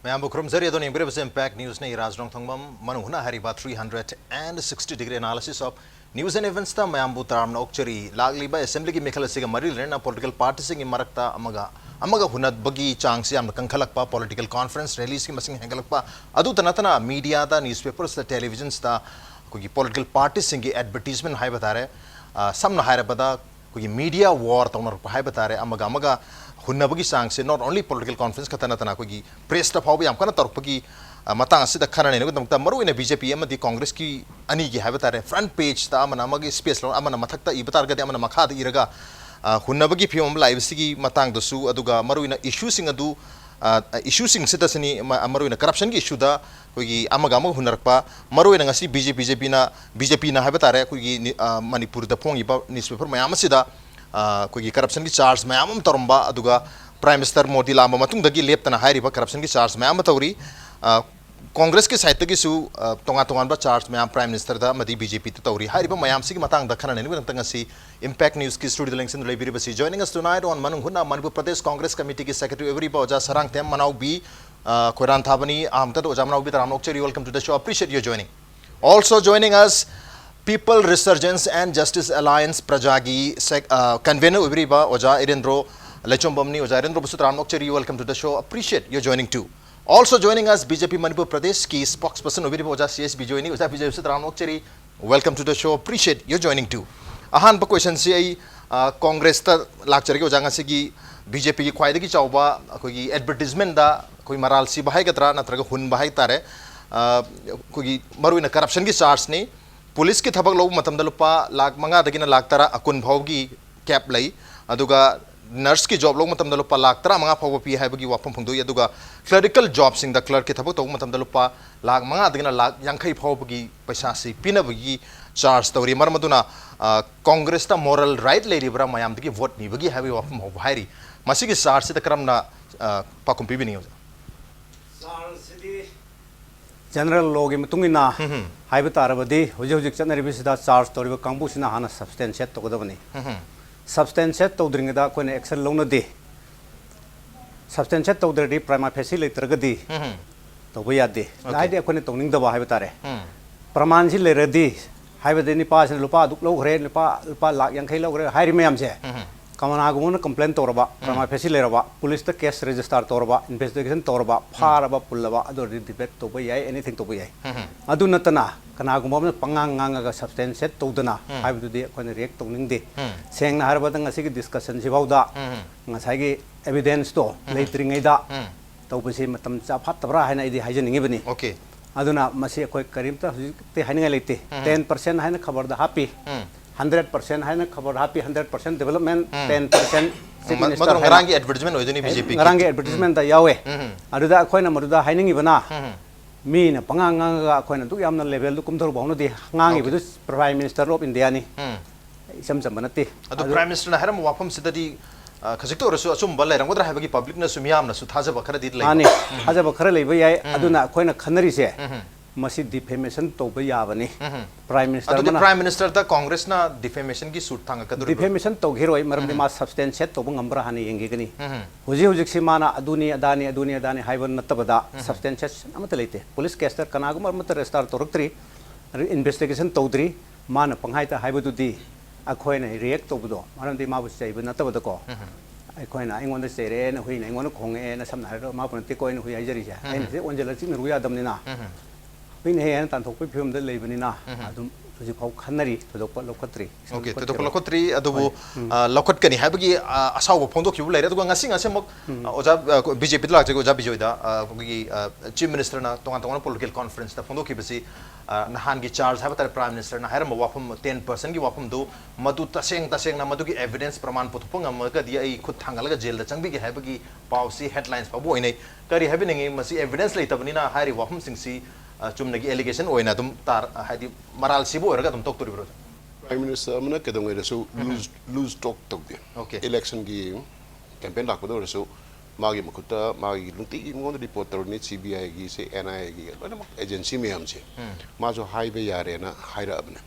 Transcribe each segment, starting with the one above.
Mayambu Krumzari adon imbrevs impact news ne Nongthombam Manung Hutna hariba 360-degree analysis of news and events ta Mayambu taramna okchari lagliba assembly ki mekhalasiga mari lena political parties in marakta amaga hunat bagi changsi amna kankhalakpa political conference release ki masing hengalakpa adu tanatana media da newspapers da televisions da kogi political parties singi advertisement hai batare samna hairabada kogi media war tawnar hai batare amaga Hunnabagi sangs not only political conference katanatana kogi press ta phawbi am kana tarpagi matang asida khanane ne gudam maru ine BJP amadi Congress ki ani gi habatare front page ta amana magi space lo amana mathakta ibatar gadi amana makha iraga hunnabagi phim live sigi matang dosu aduga maru ina issue sing adu issue sing sitasani maru ina corruption gi issue da kogi amaga hunarpa maru ina ngasi BJP na habatare kogi Manipur da phong iba newspaper mayam asida कोई corruption की charge मैम तरम्बा अदुगा prime minister Modi लामा मतुंग दगी लेप्तना हाइरिबा करप्शन की चार्ज मैम तौरी कांग्रेस के साहित्य की सु तोंगा बा चार्ज मैम प्राइम मिनिस्टर दा मदी बीजेपी त तौरी हाइरिबा मैम सिगी मतंग द खनने नि तंग सी इम्पैक्ट न्यूज की स्टूडियो लिंक्स इन लेबिरी बसी जॉइनिंग अस टुनाइट ऑन मनुंग हुना मणिपुर प्रदेश कांग्रेस कमेटी की सेक्रेटरी एवरी बजा सरांगथेम मनाओबी खोइरांथाबनी आमतद ओजा मनाओबी तराम नोक्चरी welcome to the show appreciate your joining also joining us People Resurgence and Justice Alliance PRJA convener Uvriba Oja ERENDRO LEICHOMBAM ni Oja ERENDRO Busutram Nokcheri, welcome to the show. Appreciate your joining too. Also joining us BJP Manipur Pradesh ki spokesperson Uvriba Oja CS BJOY ni Oja BJP Busutram Nokcheri, welcome to the show. Appreciate your joining too. Ahan pa question si ay Congress ta lakchari ke Oja nga sigi BJP ki khwaida ki chawba koi advertisement da koi maral si bahay katra natraga hun bahay tare koi maru ina corruption ki charge ni police की थबक लोग मतम दलुपा लाख मंगा दगिना लाख तरा अकुन भावगी cap लई अदुगा nurse की job लोग मतम दलुपा लाख तरा मंगा भाव पी है बगी वापम फंगदो अदुगा क्लरिकल जॉब सिंग द क्लर्क की थबक तो मतम दलुपा लाख मंगा दगिना लाख यांखई भाव बगी पैसा से पिनबगी चार्ज तौरी मरमदुना कांग्रेस ता मोरल राइट लेरिब्रा मयाम दगी वोट नि बगी हैवी वापम हो भाईरी मसी की चार्ज से त करमना पाकुम पीबी नहीं हो जनरल लोग मतुंगिना हाइब तारबदी हुजे हुजे चनरिबिसिदा चार्ज तोरिबा कांबुसिना हाना सब्सटेंशिएट तोगदबनी सब्सटेंशिएट तोद्रिंगदा कोने एक्शन लौनदे सब्सटेंशिएट तोद्रदी प्राइमा फेसी लेत्रगदी तोबो यादे लाइदे कोने तोनिंगदबा हाइब तारे प्रमाण सि लेरदी हाइबदे निपासिन लुपा दुक लौग्रे लुपा लाख यांखै लौग्रे हाइरि मयामसे कमनागुमन कंप्लेन तोरबा प्रमा फेसी लेरबा पुलिस त केस रजिस्टर तोरबा इन्वेस्टिगेशन तोरबा फारबा पुल्लबा अदोरि डिबेट तोबा याय एनीथिंग तोबा याय अदु नतना कनागुमन पंगांग गांगा सब्सटेंशिएट तोदना हाइबदुदि कोन रिएक्ट तोनिंगदे सेंगना हरबदा ngasi डिस्कशन सिबाउदा ngसाइगी एविडेंस तो लेत्रिङैदा तोबसि मतम चा फातबरा हाइना इदि हाइजनिङिबनि ओके अदुना मसि कोइ करीमता हुजिते हाइनिङै लेते 10% हाइना खबरदा हापी 100% है ना खबर हापी 100% डेवलपमेंट 10% मतलब ngrangi advertisement होइदनि BJP ngrangi advertisement da yawe aduda khoina maduda hainingi bana mi na panganga ga khoina du yamna level du kumthor bawno di ngangi bidu prime minister of India ni isam sambanati adu prime minister na haram wafam sidadi khajikto rasu asum bal lerang godra habagi public na sumyam na su thajaba khara dit lai ani thajaba khara leiba yai aduna khoina khanari se मसी defamation तोबे याबनी prime minister अदुदि prime minister ता कांग्रेस ना defamation की suit थांग कदुर defamation तोगिरोय मरमदि मा substantiate तोब ngambra हानि येंगेगनी हुजि हुजिक सिमाना अदुनी अदानी हाइबन नतबदा सब्सटेंशिएट अमत लेते पुलिस केस्टर कनागु मरमत रेस्टार तोरक्त्री इन्वेस्टिगेशन तोद्री मान पंहाइता हाइबदुदि अखोयने रिएक्ट तोबदो मरमदि माबु चैब नतबदको अखोयना इंगोंद सेरे न हुइना इंगोंद खोंगे न समना हरो मापुनति कोइन हुइ हाइजरिसे एन से ओंजेल चिन रुया दमनिना पिन है न तांथोक फिल्म द लेबनिना अदुम हुजि फाउ खन्नरी थदोक लोकत्रि ओके थदोक लोकत्रि अदुबु लोकत कनी हाबगी असाव फोंदो किबु लेरे अदुगा ngasi ngase मक ओजा बीजेपी ला जगो ओजा बिजोय दा की चीफ मिनिस्टर ना तोंगा पॉलिटिकल कॉन्फ्रेंस दा फोंदो किबसी नहान की चार्ज हाबता प्राइम मिनिस्टर ना हरम वाफम 10% की वाफम दो मदु तसेंग ना मदु की एविडेंस प्रमाण पुथपंग अमगा दि आई खुद थांगलगा जेल दा चंगबी के हाबगी पाउसी हेडलाइंस पाबो ओइनै करी हाबिनंगे मसी एविडेंस लेतबनिना हारि वाफम सिंगसी चुमनगी एलिगेशन ओइना तुम तार हादि मराल सिबो ओरगा तुम तोक तुरिब्रो प्राइम मिनिस्टर मना केदोंगे रसु लूज टॉक तोक ओके इलेक्शन की कैंपेन लाकदो रसु मागी मकुता मागी लुंती मोन रिपोर्टर नि सीबीआई की से एनआईए की लोना एजेंसी में हमसे मा जो हाइबे यारे ना हाइराबने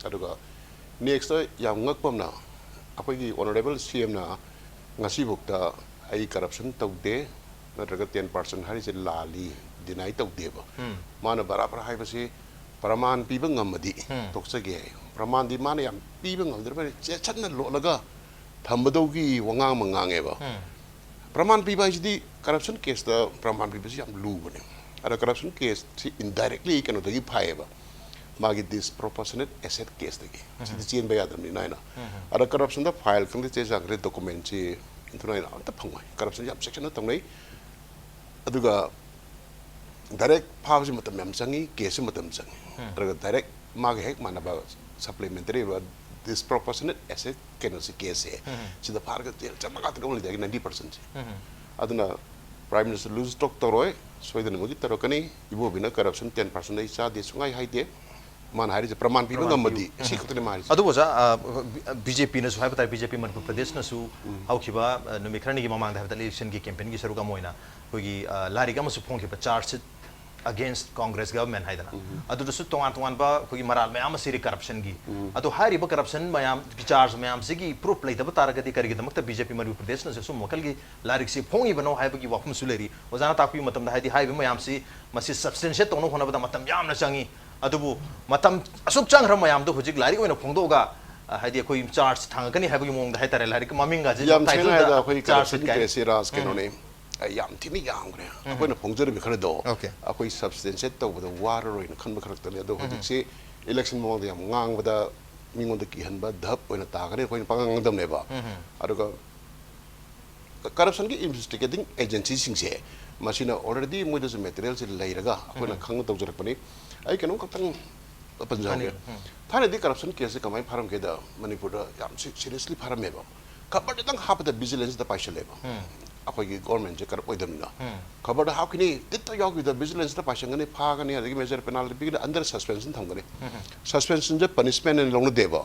अदुगा नेक्स्ट याम ngakpamna akogi honorable cm na ngasi bukta ai corruption tawde नत्रगा 10% हारिसे लाली डिनाइ तौदेबा माना बराबर हाइबसे प्रमाण पीबा ngमदि तोक्सगे प्रमाण दि माने याम पीबा ngमदरबा चेचन लोलगा थंबदौगी वंगांग मंगांगेबा प्रमाण पीबा इजदि करप्शन केस दा प्रमाण पीबा याम लुबने अदा करप्शन केस सी इनडायरेक्टली कनो दगी फायबा मागी डिसप्रोपोर्शनेट एसेट केस दगी सिदि चेन बा यादमनि नायना अदा करप्शन दा फाइल खंदे चे जागरे डॉक्यूमेंट ची इंटरनेट अंत फंगय करप्शन याम सेक्शन तंगनै अदुगा डायरेक्ट फाबसे मतम याम चंगी केस मतम चंगी अदुगा डायरेक्ट मागे हेक मानबा supplementary disproportionate asset kenasi case sida farga tel chamaga only 90% aduna prime minister lose talk toroi soidana mugi tarokani ibo bina corruption 10% ai cha de sungai haide man hari praman pi ngamadi si khotne mari adu boja BJP na su haiba BJP Manipur Pradesh na su haukiba numikhrani gi mamang da election gi campaign gi saruga moina hogi lariga masu phong khiba charge against Congress government haidana adu su tongan ba hogi maral mayam siri corruption gi adu hari ba corruption mayam gi charge mayam sigi proof laita ba taragati karigi damakta BJP Manipur Pradesh na su mokal gi larik si phongi bano haiba gi wakum suleri ozana takpi matam da haidi haiba mayam si masi substantiate tonu hona ba matam yam na changi adubu matam asuk changra mayam do hojik larik oina phongdoga haidi koi charge thangakani haiba gi mong da haitare larik maminga ji title da koi corruption case ras kenone yam thini yam gre akoina phongjer bi khare do akoi substantiate to da war roin khan ba kharak tane do hojik se election mo da yam ngang ba da mingon da ki han ba dhap oina ta gare koi pangang dam ne ba aduga corruption ki investigating agency sing se machine already mo da material se lairaga akoina khang to jarak pani ai kanu katang panjang thane di corruption case kamai pharam ke da manipur da yam seriously pharam me ba khabar da tang hap da vigilance da paisa le ba akoi gi government je karap oidam na khabar da hakini ditta yogi da vigilance da paisa ngani pha gani adigi major penalty bi da under suspension thangani suspension je punishment and long deba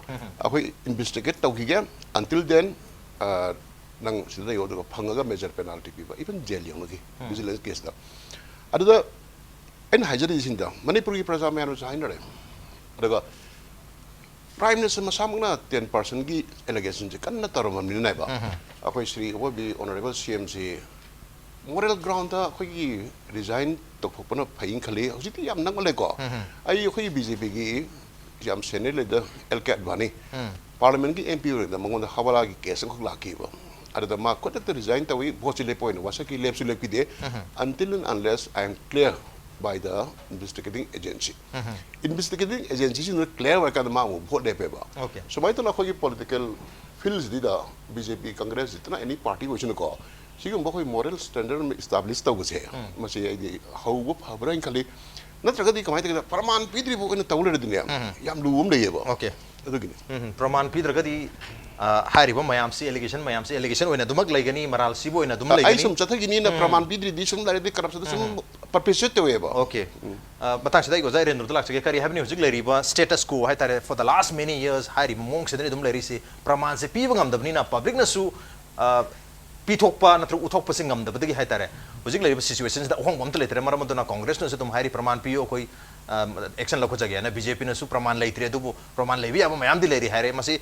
akoi investigate tawgi ge until then nang sida yo da phangaga major penalty bi ba even jail yong gi vigilance case da aduda en hajari sinda manipur gi praja me anu sainare adaga prime minister masamna 10% gi allegation je kanna tarom min nai ba akoi sri obi honorable CMC moral ground da khoi gi resign to phopna phaing khali hojiti yam nang le ko ai khoi BJP gi yam senate le da LK advani parliament gi MP re da mangon da hawala gi case khok la ki ba ada ma ko ta resign ta wi bochile point wasaki lepsu lepi de until and unless I am clear by the investigating agency investigating agency is not clear work at the ma vote de pe ba so mai to na khoi political fields di da BJP Congress itna any party ko chino ko sigum ba khoi moral standard establish ta guse ma se ai how wo habra khali natra gadi kamai ta praman pidri bo ko tawle de yam luum de ba okay adu gini praman pidra gadi hariba mayam si allegation oina dumak laigani maral sibo oina dum laigani ai sum chathagini na praman pidri di sum lare de corruption sum perpetuate we ba okay batang sidai go zai rendur tulak chege kari habni hujik lariba status quo hai tare for the last many years hariba mong sedani dum lari si praman se piba ngam dabni na public na su pithokpa natru uthokpa sing ngam dabdagi hai tare hujik lariba situations da hong bam tale tare maram na congress na se tum hari praman piyo koi action la ko jage na BJP na su praman leitre dubu praman lebi aba mayam di leri hare masi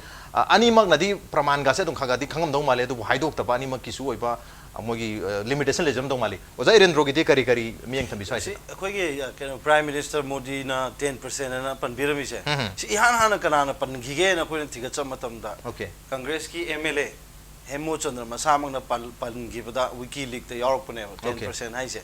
ani mag nadi praman ga se tum khaga di khangam dong male dubu haidok ta pani mag kisu oiba amogi limitation lejam dong mali oza ERENDRO gi de kari kari mieng thambi sai si khoi ge prime minister Modi na 10% na pan birami se si ihan hana kana na pan gi ge na khoi thiga cham matam da okay congress ki MLA Hemo Chandra masamang na pan gi bada WikiLeaks ta yorok pune 10% hai se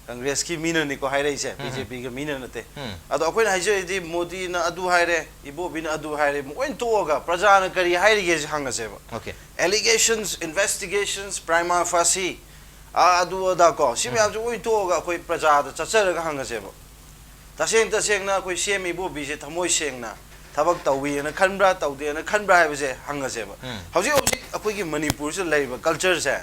congress ki mina ni ko hai rai se BJP ga mina na te ado akoi hai je di Modi na adu hai re ibo bin adu hai re moin to ga praja na kari hai ri ge hanga se ba okay allegations investigations prima facie adu da ko sim ya jo to ga akoi praja da chachar ga hanga se ba taseng na akoi CM ibo bi se thamoi seng na tabak tawi na khanbra tawde na khanbra hai se hanga se ba hauji akoi gi Manipur se lai ba culture se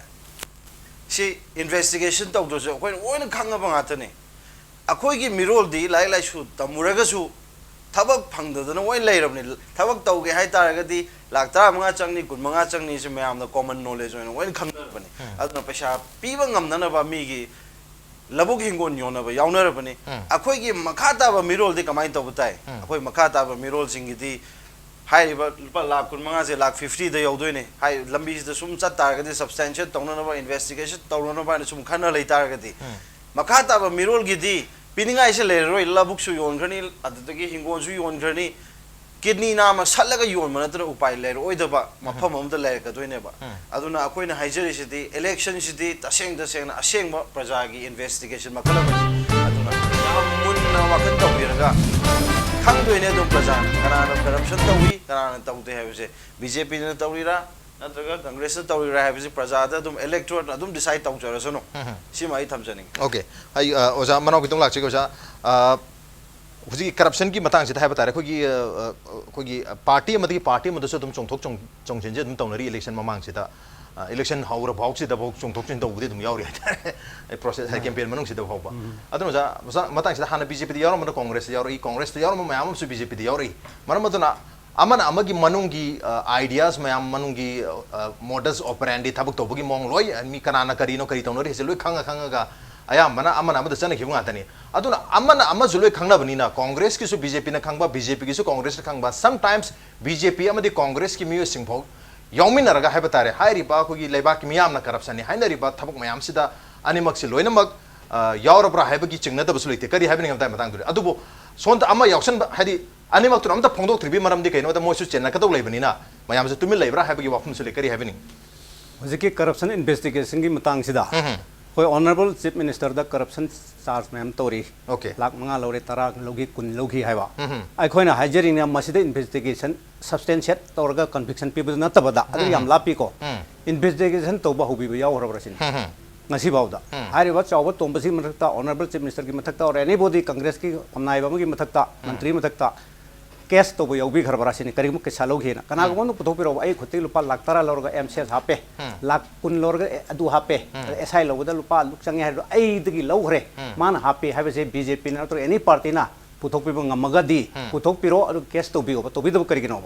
si investigation taw do se akoi oina khanga ba nga tane akoi gi mirol di lai su tamuraga su tabak phangda na oi lai rabni tabak taw ge hai tar ga di lak ta manga changni kun manga changni se mayam na common knowledge oina oina khanga bani aduna paisa piba ngam na ba mi gi labuk hingon yona ba yauna ra bani akoi gi makhata ba mirol di kamai taw butai akoi makhata ba mirol sing gi di hai ba lupa lakh kun manga se lakh 50 da yaudoi ne hai lambi da sum chat tar ga di substantial tawna na ba investigation tawna na ba ne sum khana lei tar ga di makha ta ba mirol gi di piningai se le roi labuk su yon grani adagi hingon su yon grani kidney na ma salaga yon mana tra upai le roi da ba mafam am da le ka doi ne ba aduna akoi na haijari se di election se di taseng na aseng ba praja gi investigation makala ba aduna mun na wakan taw ga khang doi ne dum praja kana na corruption tawi kana na taw te ha se BJP na tawira natraga Congress na tawira ha se praja da dum electorate na dum decide taw jara sono si mai thamjani okay ai oja manaw kitong lak che oja huji corruption ki matang se thai batare khogi party amadi party amadu dum chongthok chongchen je dum tawnari election mamang se ta election haura bhau se da bhau chongthok chen tawde dum yauri ai process hai campaign manung se da bhau ba adun ja matang se hana BJP di yauro mana Congress yauri Congress yauro mayam su BJP di yauri mana maduna amana amagi manungi ideas mayam manungi modus operandi thabuk tobugi mong loi mi kanana karino kari tawnari se loi khanga ga aya mana amana amada chana khibunga tani aduna amana ama zuloi khangna bani na Congress ki su BJP na khangba BJP ki su Congress na khangba sometimes BJP amadi Congress ki miyo singphau yawmin naraga hai batare hai riba ko gi leba ki miyam na corruption ni hai na riba thabuk mayam sida animak si loina mak yawra bra hai ba gi chingna da basuli te kari hai bani ngamta matang dure adubo sonta ama yauksan hadi animak tu amta phongdok tribi maram di kaino da moisu chenna kadau leibani na mayam se tumil leibra hai ba gi wafum sule kari hai bani hojiki corruption investigation gi matang sida koi honorable chief minister da corruption charge ma'am tori okay lak manga lore tara logi kun logi haiba ai khoina hijering na masida investigation substantiate torga conviction people na tabada adu yam lapi ko investigation to ba hubi ya hora brasin ngasi bawda hari ba chawba tombasi mathakta honorable chief minister ki mathakta or anybody congress ki amnai ba gi mathakta mantri mathakta case to yaubi घर बरासिनी करीब के सालो घेना कना को नु पुथो पिरो आई खुति लुपा लाख तरा लौरगा एमसीएस हापे लाख कुन लौरगा अदु हापे एसआई लौदा लुपा लुक चंगे हाइदो आई दगी लौखरे मान हापे हाबे बीजेपी ना तो एनी पार्टी ना पुथो पिबो ngamaga पुथो पिरो अदु केस तो बिगो तो बिदो करिगिनो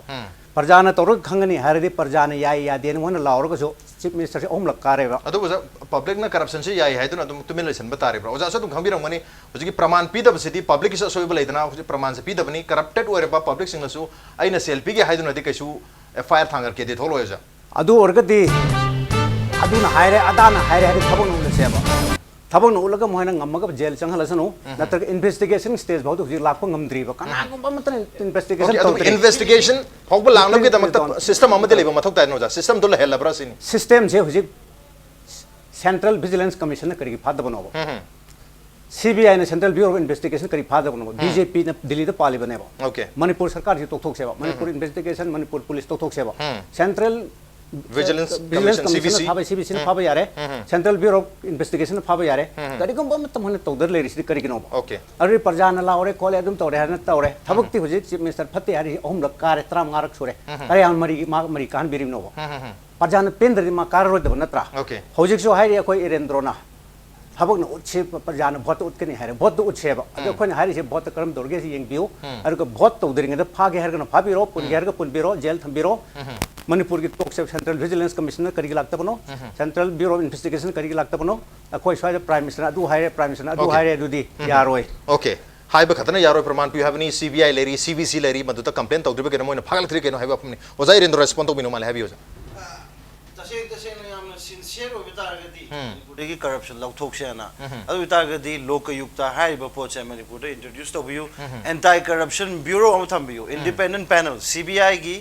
प्रजा ना तोर खंगनी हारदि प्रजा ने याई या देन वन लावरगा जो चीफ मिनिस्टर से ओम लक कारेबा अदु वजा पब्लिक ना करप्शन से याई हाइदो ना तुमिन लेसन बतारे ब्रा ओजा सो तुम खंबिरम मनी होजि की प्रमाण पीदब सिटी पब्लिक से सोइब लेदना होजि प्रमाण से पीदबनी करप्टेड ओरेबा पब्लिक सिंगसु आइना सेल्फी के हाइदो नदि कैसु एफआईआर थांगर के दे थोलो ओजा अदु ओरगदि अदु ना हायरे अदाना हायरे हायरे थबो नु लेसेबा थबो नु लगा मोहना ngamaga जेल चंगलसनु नतर इन्वेस्टिगेशन स्टेज बहुत होजि लाखो ngमद्रिबा कना गुम मत इन्वेस्टिगेशन तो इन्वेस्टिगेशन फौब लांगलम के दमक सिस्टम अमदे लेबा मथक तानो जा सिस्टम तो हेलब्रा सिनी सिस्टम से होजि सेंट्रल विजिलेंस कमीशन ने करी फाद बनोबो सीबीआई ने सेंट्रल ब्यूरो ऑफ इन्वेस्टिगेशन करी फाद बनोबो बीजेपी ने दिल्ली तो पाली बनेबो ओके मणिपुर सरकार जी तोक सेवा मणिपुर इन्वेस्टिगेशन मणिपुर पुलिस तोक सेवा central vigilance commission CBC CBC ने फाबा यारे सेंट्रल ब्यूरो ऑफ इन्वेस्टिगेशन फाबा यारे करिगम बम तम हने तोदर लेरिसि करिगिनो ओके अरे प्रजा न लाओरे कोले अदुम तोरे हने तोरे थबक्ति होजि चीफ मिनिस्टर फते हरि ओम लकार 13 सुरे करे आन मरी कान बिरिनो प्रजा न पेंद्र मा कार रोद नत्रा ओके होजिक सो हाइरे कोई एरेंद्रो ना थबक न उछे प्रजा न भोट उतकनी हाइरे भोट उछेबा अदो खोन हाइरे से भोट करम दोरगे से यंगबियो अर को भोट तोदरिंग द फागे हरगन फाबिरो पुनगेर को पुनबिरो जेल थंबिरो मणिपुर की तोक से सेंट्रल विजिलेंस कमिश्नर करिगे लागत बनो सेंट्रल ब्यूरो ऑफ इन्वेस्टिगेशन करिगे लागत बनो अखोय स्वाय प्राइम मिनिस्टर अदु हाइरे प्राइम मिनिस्टर अदु हाइरे दुदी यारोय ओके हाई बखतना यारो प्रमाण पि हाबनी सीबीआई लेरी सीबीसी लेरी मदुता कंप्लेन तौद्रिबे केनो मोइन फागल थ्री केनो हाइबा फमनी ओजा इरेंद्रो रेस्पोंड तो बिनो माले हाबियो तसे यामना सिंसियर ओबे तारगदी मणिपुरगी करप्शन लौथोकसेना अदु तारगदी लोकयुक्ता हाइबा पोचे मणिपुरदा इंट्रोड्यूस तोबियो एंटी करप्शन ब्यूरो अम थंबियो इंडिपेंडेंट पैनल सीबीआई गी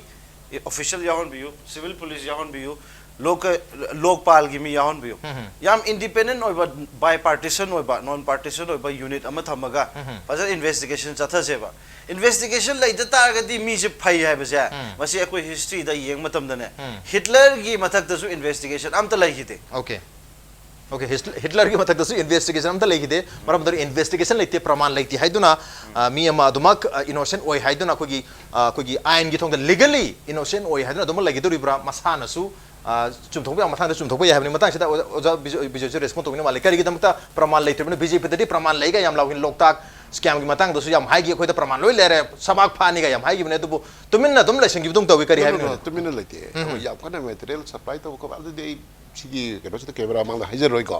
ऑफिशियल याहन बियो सिविल पुलिस याहन बियो लोकपाल की मी याहन बियो याम इंडिपेंडेंट ओबा बाय पार्टीशन ओबा नॉन पार्टीशन ओबा यूनिट अमा थमगा फजर इन्वेस्टिगेशन चथसेबा इन्वेस्टिगेशन लाइट तारगदी मी से फै हाइबसे मसी अकोय हिस्ट्री दा येंग मतमदने हिटलर की मथकदसु इन्वेस्टिगेशन अमता लाइखिते ओके ओके हिटलर की मथक दसु इन्वेस्टिगेशन अमता लेखिदे मरम दर इन्वेस्टिगेशन लेते प्रमाण लेते हाइदुना मी अमा दुमक इनोसेंट ओय हाइदुना कोगी आइन की थोंग लीगली इनोसेंट ओय हाइदुना दुम लगिदुरिब्रा मसानसु चुमथोंबे मथांग चुमथोंबे याहबनि मतांग सिदा ओजा बिजोय रेस्पोंड तोबिनो माले करिगे दमता प्रमाण लेते बीजेपी ददी प्रमाण लेगा याम लाउहिन लोकताक स्कैम की मतांग दसु याम हाइगी अखोयदा प्रमाण लोय लेरे सबाक फानिगा याम हाइगी बने दुबु तुमिनना दुम लेसंगी दुम तोबि करि हाइबनि तुमिनना लेते याम कना मटेरियल सप्लाई तो को बादे दे सिगी केनो से कैमरा मांग हाइजर रोय को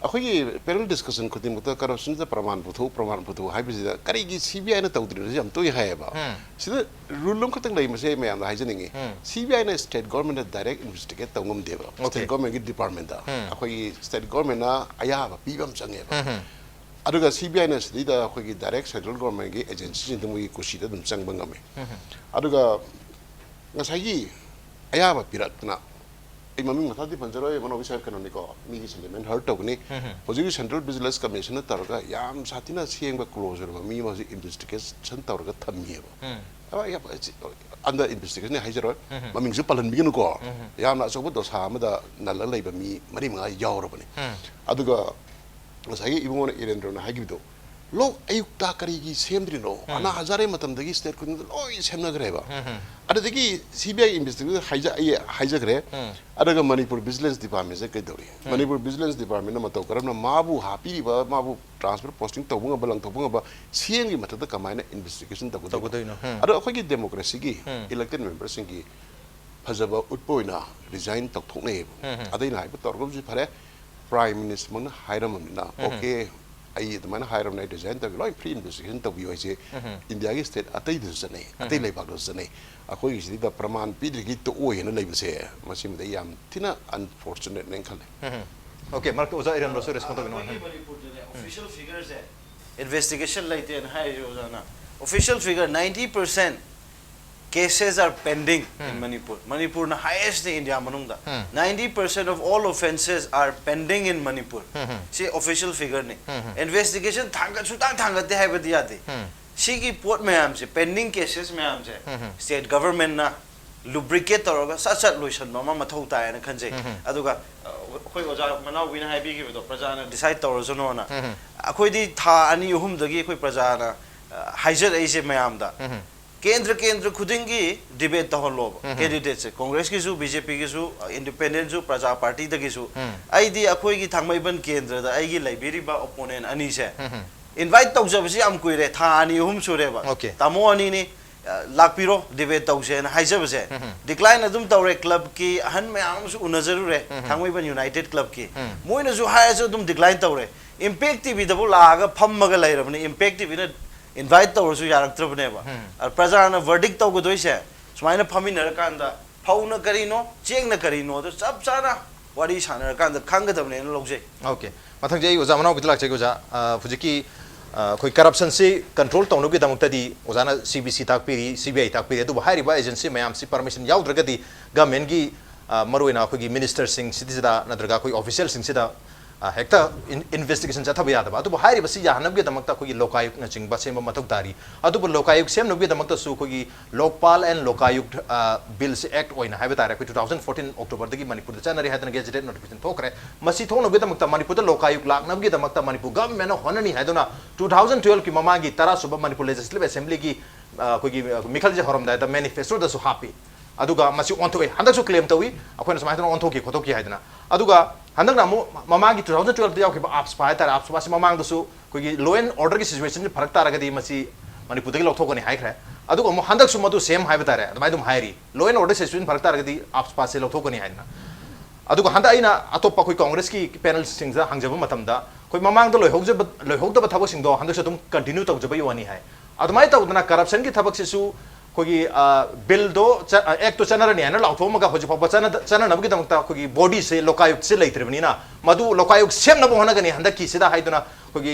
अखोई पैनल डिस्कशन खुद मुक्त करप्शन से प्रमाण पुथु हाई बिजिदा करीगी सीबीआई ने तौद्री हम तो है बा सिदा रूल लोग खतंग नहीं मसे मैं आंदा हाइजनिंगे सीबीआई ने स्टेट गवर्नमेंट ने डायरेक्ट इन्वेस्टिगेट तंगम देबा स्टेट गवर्नमेंट की डिपार्टमेंट दा अखोई स्टेट गवर्नमेंट ना आया बा पीबम चंगे बा अदुगा सीबीआई ने सिदा अखोई डायरेक्ट सेंट्रल गवर्नमेंट की एजेंसी जिन मुई कुशी दा दुम चंग बंगमे अदुगा ngасai आया बा पिरतना मम्मी मथा दी पंजरो मनोबी साहब कनोनी को मीगी सेंटिमेंट हर्ट तौगनी होजिक सेंट्रल बिजनेस कमीशन तौरगा याम साथिना सियंग क्लोजर मी मजी इन्वेस्टिगेशन तौरगा थमिएबो अंडर इन्वेस्टिगेशन हाइजरो मम्मी से पलन बिगन को याम ना सोबो दोसा अमदा नल्ला लेबा मी मरी मंगा यावरबनी अदुगा ngасai इबोन इरेंद्रो ना हागिबिदो लोग अयुक्ता करीगी सेमद्रिनो अना हजारे मतमदगी स्टेट कुन लोई सेमनगरेबा अदगी सीबीआई इन्वेस्टिगेशन हाइजगरे अदगा मणिपुर विजिलेंस डिपार्टमेंट से कइदोरी मणिपुर विजिलेंस डिपार्टमेंट मतौ करमना माबु हापीबा माबु ट्रांसफर पोस्टिंग तौबंगा बलंग तौबंगा सीएम की मतदा कमायना इन्वेस्टिगेशन तौबदोइनो अदो अखोगी डेमोक्रेसी की इलेक्टेड मेंबर्स की फजबा उत्पोइना रिजाइन तौथोकने अदैना हाइब तौरगबजि फरे प्राइम मिनिस्टर मन हाइरमना ओके आई तो मैंने हायर नाइट डिजाइन तक लॉय फ्री इन्वेस्टिगेशन तक भी वैसे इंडिया की स्टेट अतई दूसरे नहीं अतई लाइफ आगे दूसरे नहीं अकोई इसी दा प्रमाण पीढ़ी की तो वो ये ना लाइफ से मशीन में याम थीना अनफॉर्चुनेट नहीं खाले ओके मार्क उजा इरेंद्रो से रिस्पॉन्ड करना है ऑफिशियल फिगर्स है इन्वेस्टिगेशन लाइते हैं हाई जो जाना official figure 90% cases are pending in Manipur. Manipur na highest in India manungda. 90% of all offences are pending in Manipur. See official figure ne. Investigation thanga sutang thanga te hai badiyate. See ki port mein am se pending cases mein am se. State government na lubricate toroga sat lotion mama mathau ta na khanje. Aduga khoi oja Manaubi na hai bi ki do praja na decide toro zono na. Akhoi di tha ani uhum dagi khoi praja na haijar ai se mayam da. केंद्र खुदिंगी debate तहलो candidate से कांग्रेस की BJP की independent प्रजा party की आई अखोई की थांगमैबन केंद्र दा आई लाइब्रेरीबा ओपोनेंट अनी से इनवाइट तौजबसी आम कुइरे था अनी अहुम सुरेबा तामो अनी ने लापिरो डिबेट तौसे हाइजबसे डिक्लाइन अदुम तौरे क्लब की अहन मयाम सु उनजरुरे थांगमैबन यूनाइटेड क्लब की मोइना जु हायस अदुम डिक्लाइन तौरे इंपैक्ट टीवी दबो लागा फममगा लैरबने इंपैक्ट टीवी ने इनवाइट तौरसु यारक्त्रबनेबा और प्रजाना वर्डिक्ट तौगदोइसे सुमाइना फमिनरकांदा फौना करिनो चेंगना करिनो तो सब सारा वारी सानरकांदा खांगदबने लौजे ओके मथंग जे ओजा मनाव बितलाक जे ओजा फुजिकी कोई करप्शन से कंट्रोल तौनो की दमक्तदी ओजाना सीबीसी ताकपिरी सीबीआई ताकपिरी अदु हारिबा एजेंसी मयाम से परमिशन याउद्रगदी गवर्नमेंट की मरुइना कोई मिनिस्टर सिंह सिदिदा नद्रगा कोई ऑफिशियल सिंह सिदा हेक्ता इन्वेस्टिगेशन चथब यादबा अदुबो हारिबसी याहनबगे दमक्ता कोई लोकायुक्त न चिंगबा सेम मथौ तारी अदुबो लोकायुक्त सेम नबगे दमक्ता सु कोई Lokpal and Lokayukta bills act ओइना हाइबा तारे कोई 2014 अक्टोबर दगी मणिपुर द चनरी हादन गेजेटेड नोटिफिकेशन थोकरे मसी थोनबगे दमक्ता मणिपुर द लोकायुक्त लाकनबगे दमक्ता मणिपुर गवर्नमेंट होननी हाइदोना 2012 की ममागी 13 सुब मणिपुर लेजिस्लेटिव असेंबली की कोई मिखल जे हरमदा द मैनिफेस्टो द सु हापी अदुगा मसी ओंथोई हंदकसु क्लेम तवी अखोना समाइदन ओंथोकी खोथोकी हाइदना अदुगा हंदकना ममागी 2012 द यावखिबा आप्स पायतार आप्स पासी ममांगदसु कोई लॉ एंड ऑर्डर की सिचुएशन फरक तारगदी मसी मणिपुर दगी लौथोकनी हाइखरे अदुगा मो हंदकसु मदु सेम हाइबतारे अदमाइदुम हाइरी लॉ एंड ऑर्डर सिचुएशन फरक तारगदी आप्स पासी लौथोकनी हाइना अदुगा हंदा आइना अतोपा कोई कांग्रेस की पैनल सिंगजा हंगजबा मतमदा कोई ममांगद लोइहोगदबा थबक सिंगदो हंदकसु तुम कंटिन्यू तौजबा योनी हाइ अदमाइ तौदना करप्शन की थबक सिसु कोई बिल दो एक तो चनरनी है ना लाउथोमगा होजि फबा चननबगी दमक्ता कोई बॉडी से लोकायुक्त से लेत्रबनीना मधु लोकायुक्त सेम नबो होनगनी हंदकी सिदा हाइदना कोई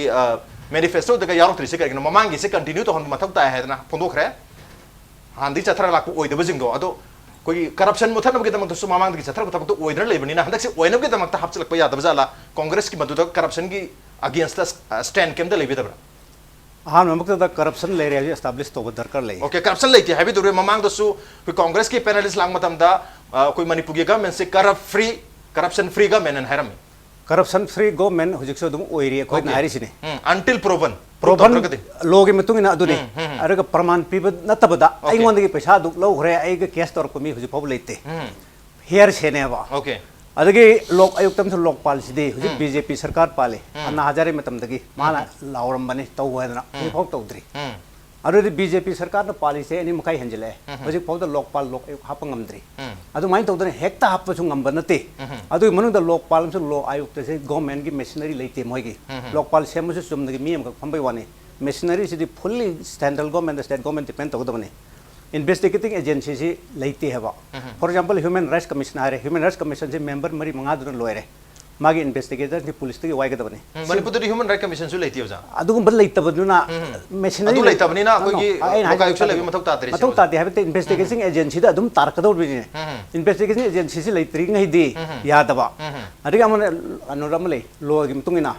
मैनिफेस्टो दगा यारोत्रि से करिनो ममांगी से कंटिन्यू तो हन मथक ताय हैदना फोंदोखरे हांदी चथरा लाकु ओइदबा जिंगो अदो कोई करप्शन मुथनबगी दमक्ता सु ममांगी चथरा तक तो ओइदर लेबनीना हंदक से ओइनबगी दमक्ता हपचलक यादबजाला कांग्रेस की मधु करप्शन की अगेंस्ट स्टैंड केम द लेबिदबरा हाँ नमक करप्शन ले रहे एस्टाब्लिश तो दरकार ले ओके करप्शन लेती है दूर ममांग कोई कांग्रेस की पैनलिस्ट लांग कोई मणिपुर की गवर्नमेंट से करप्शन फ्री गवर्नमेंट है करप्शन फ्री गवर्नमेंट हुजिक्सो दुम ओइरी कोई नारिसिने अंटिल प्रूवन लॉ के मतुंग ना अदुने अरगा प्रमाण पीब नतबदा आइगोंदगी पैसा दुक लौखरे आइग केस तोर कोमी हुजि फब लेते हियर सेनेबा ओके अदगी लोक आयुक्तम से लोकपाल सिदे हुजि बीजेपी सरकार पाले अन्ना हजारे मतमदगी माना लावरम बने तौ हैदना फौ तौद्री अरुदी बीजेपी सरकार न पालिसी एनी मकाई हंजले हजिक फाउदा लोकपाल लोक हाप ngamdri adu mai tawdane hekta hap chu ngamba nate adu manung da lokpal su lo ayuk te se government gi machinery leite moi gi lokpal sem su sum gi mi am phambay wani machinery si fully central government the state government depend tawdane investigating agency si leite haba for example human rights commission are human rights commission se member mari manga du loire magi investigators ni police gi waiga dabane Manipur the human rights commission su leite ja adu gum leite baduna machinery adu leite bani na koi gi lokayuk se lebi mathok ta tari mathok ta de habte investigating agency da adum tarkador bi ne investigating agency si leitri ngai di yadaba adiga mon anuram le lo gi mtungina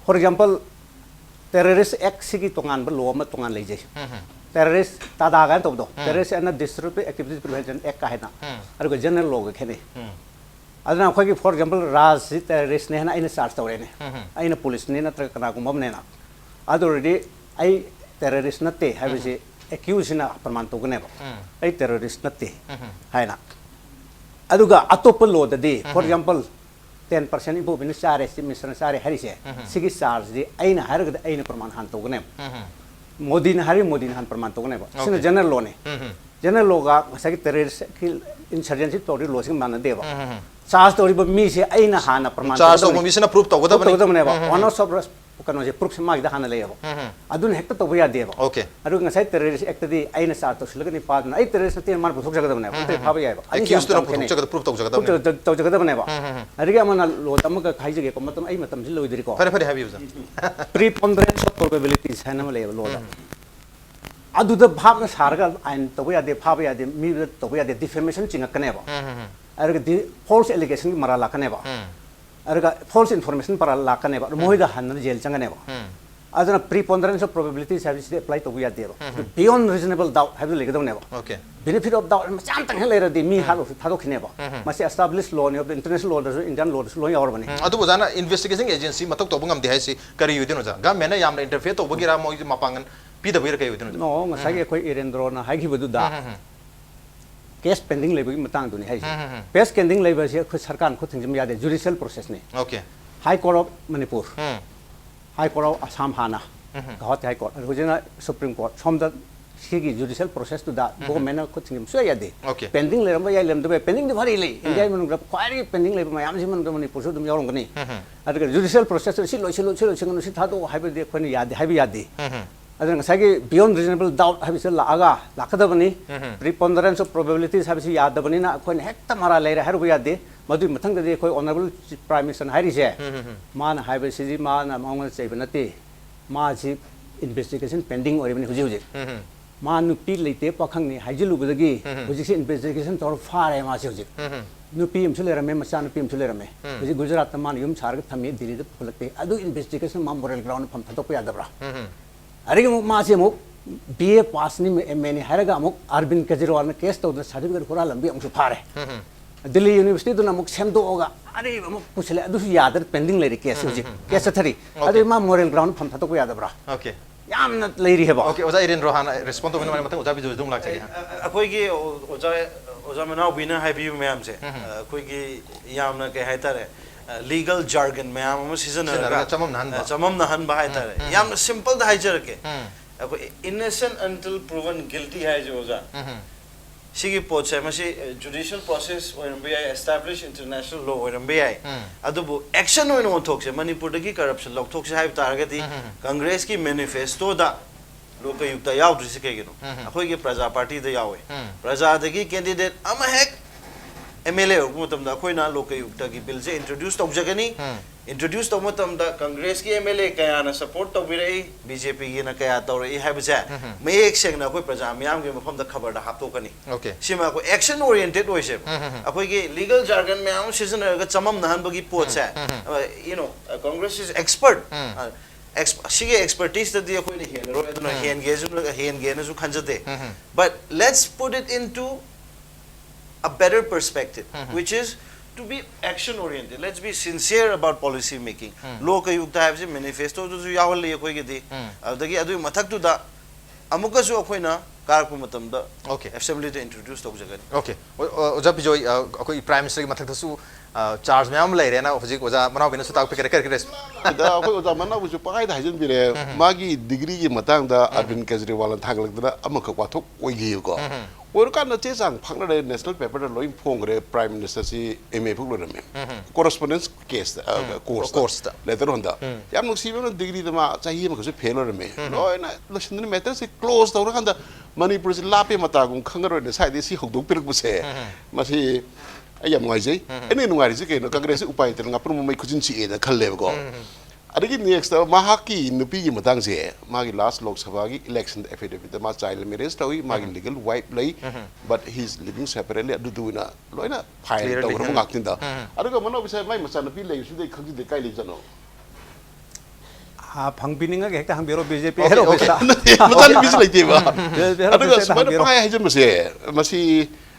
for example terrorist act sigi tongan ba lo ma tongan leije terrorist ta da gan tobdo terrorist and disruptive activities prevention act ka hena aru general law ga khene adana khoi gi for example raj terrorist ne hena ina charge tawre ne aina police ne na tra kana gum ne na already ai terrorist natte habisi accused na praman to gane ba ai terrorist natte haina aduga atop law da de for example 10% impo bin sare mission sare harise sigi charge de aina harga aina praman han to gane modi na hari modi na han praman to gane ba sina general law ne general law ga sagi terrorist kill insurgency to law sing man de ba charge to ri mi se aina hana praman charge to mi se na proof to goda bane ba one of kano je proof ma da hana le ba adun hekta to ya de ba okay aru nga sai terrorist act di aina charge to silga ni pa na ai terrorist te mar phok jaga da bane ba te phaba ya ba accused to proof jaga proof to jaga da bane ba ari ga mana lo tam ga khai jage ko matam ai matam jil loidri ko fare have you preponderance of probabilities hana le lo da adu da bhab na sarga ain to ya de phaba ya de mi to ya de defamation chinga kane ba ari ga false allegation ki mara la kane ba ari ga false information para la kane ba moi da han jail changa ne ba adana preponderance of probabilities have to apply to ya de ba beyond reasonable doubt have to le ga ne ba okay benefit of doubt cham tang hele ra de mi ha thado khine ba mase established law ne of the international law da indian law law ya or bane adu bojana investigating agency matok to bungam de hai si kari yudino ja ga mena yamna interfere to bogira moi mapangan pi da bir kai yudino no ngasai ge koi erendro na hai gi budu da case pending level ki matang duni hai case pending level se khu sarkar khu thingjim ya de judicial process ne okay high court of manipur high court of assam hana gauhati high court hujina supreme court som da sigi judicial process to da government khu thingjim so ya de okay pending le ram ya lem de pending de bhari le india man gra query pending le mayam si man manipur so dum yorong gani adga judicial process si lo ngano si thado haibe de khone ya de haibe ya de adana sagi beyond reasonable doubt habis la aga lakadabani preponderance of probabilities habis yadabani na khoi hekta mara leira haru ya de madu mathang de khoi honorable prime minister hari je man haibe si ma na maung chei banati ma ji investigation pending or even huji ma nu pi leite pakhang ni haijilu budagi huji se investigation tor fare ma si huji nu pi im chule rame macha nu pi im chule rame huji gujarat man yum char ga thami dili de phulate adu investigation ma moral ground pham thadok ya dabra अरे मासे मुक BA पास नि MA हरगा मुक अरविंद केजरीवाल ने case तो certificate खुरा लंबी अंशु फारे दिल्ली यूनिवर्सिटी तो मुक सेमदो होगा अरे मुक पुछले अदुसु याद पेंडिंग लेरी केस हुजी केस थरी अरे मा मोरल ग्राउंड फम था तो को याद बरा ओके यामना लेरी हेबा ओके ओजा इरेन रोहान रिस्पोंड तो माने मत ओजा भी जो दुम लाग छै अखोई की ओजा मनाव बिना हाइबी मैम से अखोई की यामना के हाइतारे legal jargon मैम हम सीजन चमम नहन बहाय तारे याम simple दा हाइजर के अको innocent until proven guilty है जो ओजा सिगी पोच है मसी judicial process और MBI established international law और MBI अदुबो action होइन on थोक से मणिपुर दगी corruption लोग थोक से हाइब तारगे दी कांग्रेस की manifesto दा लोग का युक्ता याव दूसरे के गिनो अखोई के प्रजा पार्टी दा यावे प्रजा दगी कैंडिडेट अम हैक MLA और मतलब दा कोई ना लोग के युक्ता की बिल से इंट्रोड्यूस तो जगनी इंट्रोड्यूस तो मतलब दा कांग्रेस की MLA कया ना सपोर्ट तो भी रही BJP की ना कया तो रही है बचा मैं एक सेंग ना कोई प्रजा मियाम के मफम दा खबर दा हाथ तो कनी ओके सिमा को एक्शन ओरिएंटेड होय से अकोई के लीगल जार्गन में आम सीजन का चमम नहन बगी पोच है you know Congress is expert सिगे एक्सपर्टीज द दिया कोई नहीं है रो एदना हेन गेन जो खंजते but let's put it into a better perspective, which is to be action oriented. Let's be sincere about policy making. Local yukta have se manifesto to yawal le koi ke di. Adagi adu mathak tu da amukasu akoina कारको मतमदा Okay. assembly to introduce tawjagani Okay. Oja Bijoy akoi prime minister ki mathak dasu charge mayam lai rena hojik oja MANAOBI na su tak pikir kar res. da ko da mana bu pakai da hajin bire magi degree gi matang da Arvind Kejriwal thang lag da amaka kwathok oi gi ko or kan na che sang phangna re national paper da loin phong re prime minister si MA phuk lo rame correspondence case course da letter honda yam no sibe no degree da ma chahi ma ko se fail rame loina lo shin matter si close da kan da Manipur si lape mata gung khangaro ne sai de si hokdok pirak bu se ma si ayam ngai jai ene nu ngari si ke no congress upai tel nga prum mai khujin chi e da khalle ko adagi next mahaki nupi gi matang se magi last lok sabha gi election affidavit da ma child marriage tawi magi legal wife lay but he's living separately adu duina loina file da ro ngak tin da aduga mano bisai mai macha nupi lay su de khagi de kai le jano 방비닝가 객다 한 비로 BJP Okay, 해로 okay. 있다. matali bis lay te ba BJP aduga 해로 smana 있다. pai hajin mase masi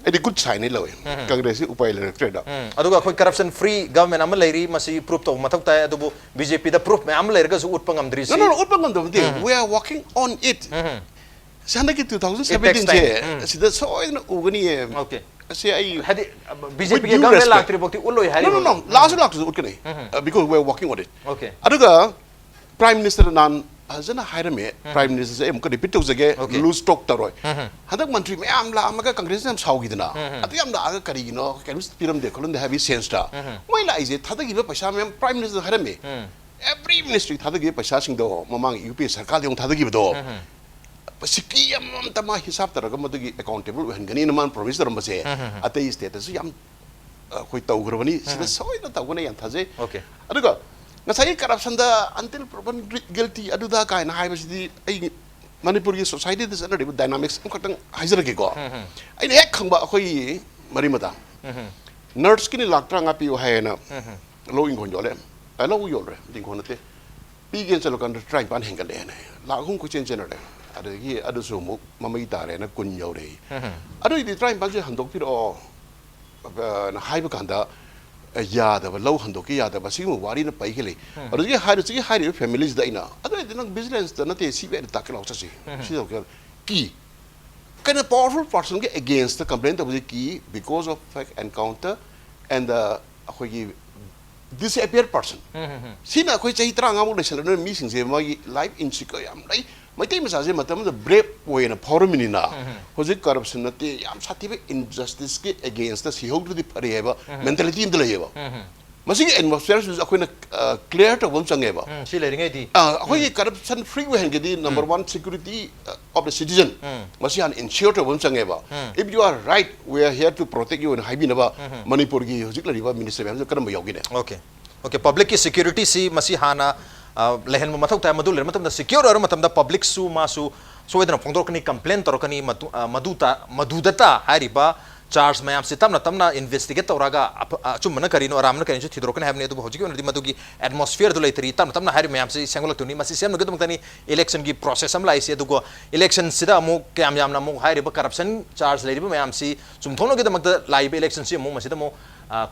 edi good sign ni lawe congress upai le trade Aduga akoi corruption free government amal lairi masi proof to mathak ta adubu BJP da proof mayam lai ga su utpang amdri si. no utpang ngam de we are working on it sana ki 2017 je sida so ina ugani Okay. se ai Hadi BJP With ki due government respect. laktri bokti uloi hari. no last utkani because we are working on it Okay. aduga prime minister nan azana hairame prime minister se amka repeat tawjage Okay. lose stock taroi hadak mantri mayam la amaga congress nam saugi dina atu yam la aga kari no kan piram de kolon de have sense ta moi la ise thadagi ba paisa mayam prime minister hairame every ministry thadagi paisa sing do mamang UP sarkar de thadagi do siki yam tama hisab taraga madagi accountable hen gani naman promise ram se atei status yam koi tawgrabani sida soina tawgana yan thaje Okay. aduga ngasai corruption da until proven guilty aduda kai na hai basi ai Manipur gi society this under dynamics amkatang haizarage ko ai ne khangba khoi mari mata nurse kini laktra nga pi hai na lo ing khon jole ai lo yol re ding khon te pi gen chalo kan try pan hengal le na la hung ku chen chen re adagi adu so mu mamai ta re na kun yo re adu di try pan je handok pi ro na hai ba kan da yada ba lau hando ki yada ba simu wari na pai khele aru ji hari families da ina adu de nang business da na te si be ta kala chasi si do ki kana powerful person ke against the complaint of the key because of fake encounter and the akhoi disappeared person sina khoi chai tra nga mo le sel no mi sing se ma life insecure yam lai mai te masa je matam da brave way na formini na hoji corruption na te yam sathi be injustice ke against the si hog to the pare ba mentality in the le ba masi atmosphere is akhoi na clear to bom change ba Si lai ngai di. akhoi corruption free way ke di number 1 security of the citizen masi an ensure to bom change ba if you are right we are here to protect you and haibi na ba Manipur gi hoji la ba minister ba karam yogi ne Okay. Okay, public ki security si masi hana lehen mo mathok ta madul matam da secure or matam da public su masu so edna phongdor kani complaint tor kani madudata hari ba charge mayam se tamna investigate toraga achum mana kari no aram na kani chu thidro kani have ne du hoji ki madu gi atmosphere du laitri tamna hari mayam se sengol tuni masi sem no gedum tani election gi process am lai se du go election sida mo kyam yam na mo hari ba corruption charge lai ba mayam si chum thono gedam da lai ba election si mo masi da mo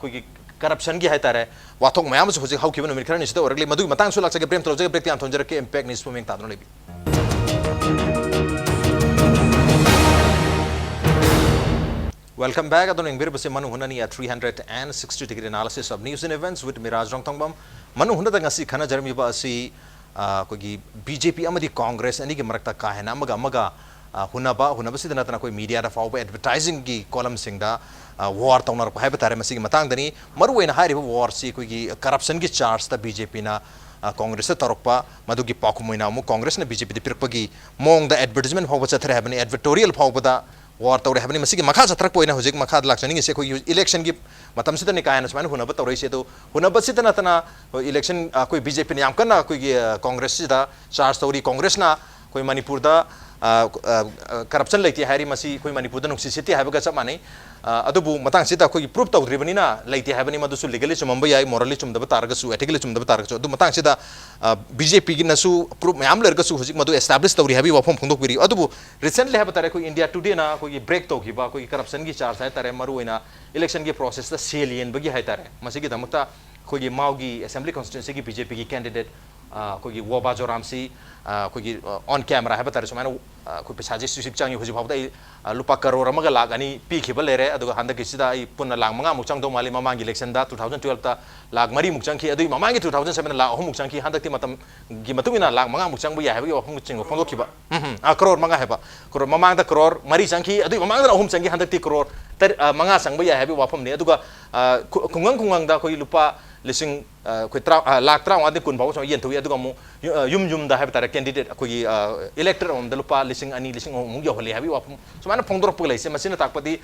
koi gi corruption gi haitare wathok mayam su hoji hauki no mirkhani sida oragli madu matang su laksa ge prem tolje break tiam thonjara ke impact nis puming tadno lebi welcome back adon ingbir base Manung Hutna ni a 360 degree analysis of news and events with Miraj Nongthombam Manung Hutna da ngasi khana jarmi ba asi ko gi BJP amadi Congress ani gi marakta ka hena amaga hunaba sidana tana koi media da fawba advertising gi column singda war tawnar ko haiba tare masigi matang dani maruena hairi war si koi gi corruption gi charge ta BJP na Congress ta torokpa madugi pakumoina mu Congress na BJP de pirpagi mong da advertisement fawba chathre habani advertorial fawba da war tawre habani masigi makha chatrak poina hojik makha lakchani se koi election gi matam sidani kaina sman hunaba tawrai se to hunaba sidana tana election koi BJP ni amkana koi gi Congress da charge tawri Congress na koi Manipur da corruption leiti hari masi koi Manipur da nuksi siti haiba ga chamani adubu matang sita koi proof tawdribani na leiti haibani madusu legally chumamba yai morally chumdaba targa su ethically chumdaba targa su adu matang sita BJP gi nasu proof mayam lerga su hojik madu establish tawri habi wafom phongdok biri adubu recently haba tare koi India Today na koi break to giba koi corruption gi charge hai tare maru ina election gi process da salient bagi hai tare masi gi damakta koi gi mau gi assembly constituency gi BJP gi candidate ꯑꯩꯈꯣꯏꯒꯤ ꯋꯣꯕꯥꯖꯣꯔꯥꯝꯁꯤ ꯑꯩꯈꯣꯏꯒꯤ ꯑꯣꯟ camera ꯍꯥꯏꯕ ꯇꯥꯔꯦ ꯁꯨꯃꯥꯏꯅ ꯑꯩꯈꯣꯏ ꯄꯩꯁꯥꯁꯦ ꯁꯨꯁꯤꯛ ꯆꯪꯉꯤ ꯍꯧꯖꯤꯛ ꯐꯥꯎꯕꯗ ꯑꯩ ꯂꯨꯄꯥ ꯀꯔꯣꯔ ꯑꯃꯒ ꯂꯥꯛ ꯑꯅꯤ ꯄꯤꯈꯤꯕ ꯂꯩꯔꯦ ꯑꯗꯨꯒ ꯍꯟꯗꯛꯀꯤꯁꯤꯗ ꯑꯩ ꯄꯨꯟꯅ ꯂꯥꯛ 5ꯃꯨꯛ ꯆꯪꯗꯧ ꯃꯥꯜꯂꯤ ꯃꯃꯥꯡꯒꯤ ꯏꯂꯦꯛꯁꯟꯗ 2012ꯗ ꯂꯥꯛ 4ꯃꯨꯛ ꯆꯪꯈꯤ ꯑꯗꯨꯒꯤ ꯃꯃꯥꯡꯒꯤ 2007ꯗ ꯂꯥꯛ 3ꯃꯨꯛ ꯆꯪꯈꯤ ꯍꯟꯗꯛꯇꯤ ꯃꯇꯝꯒꯤ ꯃꯇꯨꯡ ꯏꯟꯅ ꯂꯥꯛ 5ꯃꯨꯛ ꯆꯪꯕ ꯌꯥꯏ ꯍꯥꯏꯕꯒꯤ ꯋꯥꯐꯝ ꯆꯤꯡꯕ ꯐꯣꯡꯗꯣꯛꯈꯤꯕ ꯀꯔꯣꯔ 5 ꯍꯥꯏꯕ ꯀꯔꯣꯔ ꯃꯃꯥꯡꯗ ꯀꯔꯣꯔ 4 ꯆꯪꯈꯤ ꯑꯗꯨꯒꯤ ꯃꯃꯥꯡꯗ 3 ꯆꯪꯈꯤ ꯍꯟꯗꯛꯇꯤ ꯀꯔꯣꯔ 5 ꯆꯪꯕ ꯌꯥꯏ ꯍꯥꯏꯕꯒꯤ ꯋꯥꯐꯝꯅꯤ ꯑꯗꯨꯒ ꯈꯨꯡꯒꯪꯗ ꯑꯩꯈꯣꯏ ꯂꯨꯄꯥ ꯂꯤꯁꯤꯡ ꯑꯩꯈꯣꯏ ꯂꯥꯛ 13 ꯀꯨꯟ ꯐꯥꯎꯕ ꯁꯨꯃꯥꯏꯅ ꯌꯦꯟꯊꯣꯛꯏ ꯑꯗꯨꯒ ꯑꯃꯨꯛ ꯌꯨꯝꯗ ꯍꯥꯏꯕ ꯇꯥꯔꯦ ꯀꯦꯟꯗꯤꯗꯦꯠ ꯑꯩꯈꯣꯏꯒꯤ ꯏꯂꯦꯛꯇꯔ ꯑꯃꯗ ꯂꯨꯄꯥ ꯂꯤꯁꯤꯡ 2 ꯂꯤꯁꯤꯡ 3 ꯌꯧꯍꯜꯂꯤ ꯍꯥꯏꯕꯒꯤ ꯋꯥꯐꯝ ꯁꯨꯃꯥꯏꯅ ꯐꯣꯡꯗꯣꯔꯛꯄ ꯂꯩꯁꯦ ꯃꯁꯤꯅ ꯇꯥꯛꯄꯗꯤ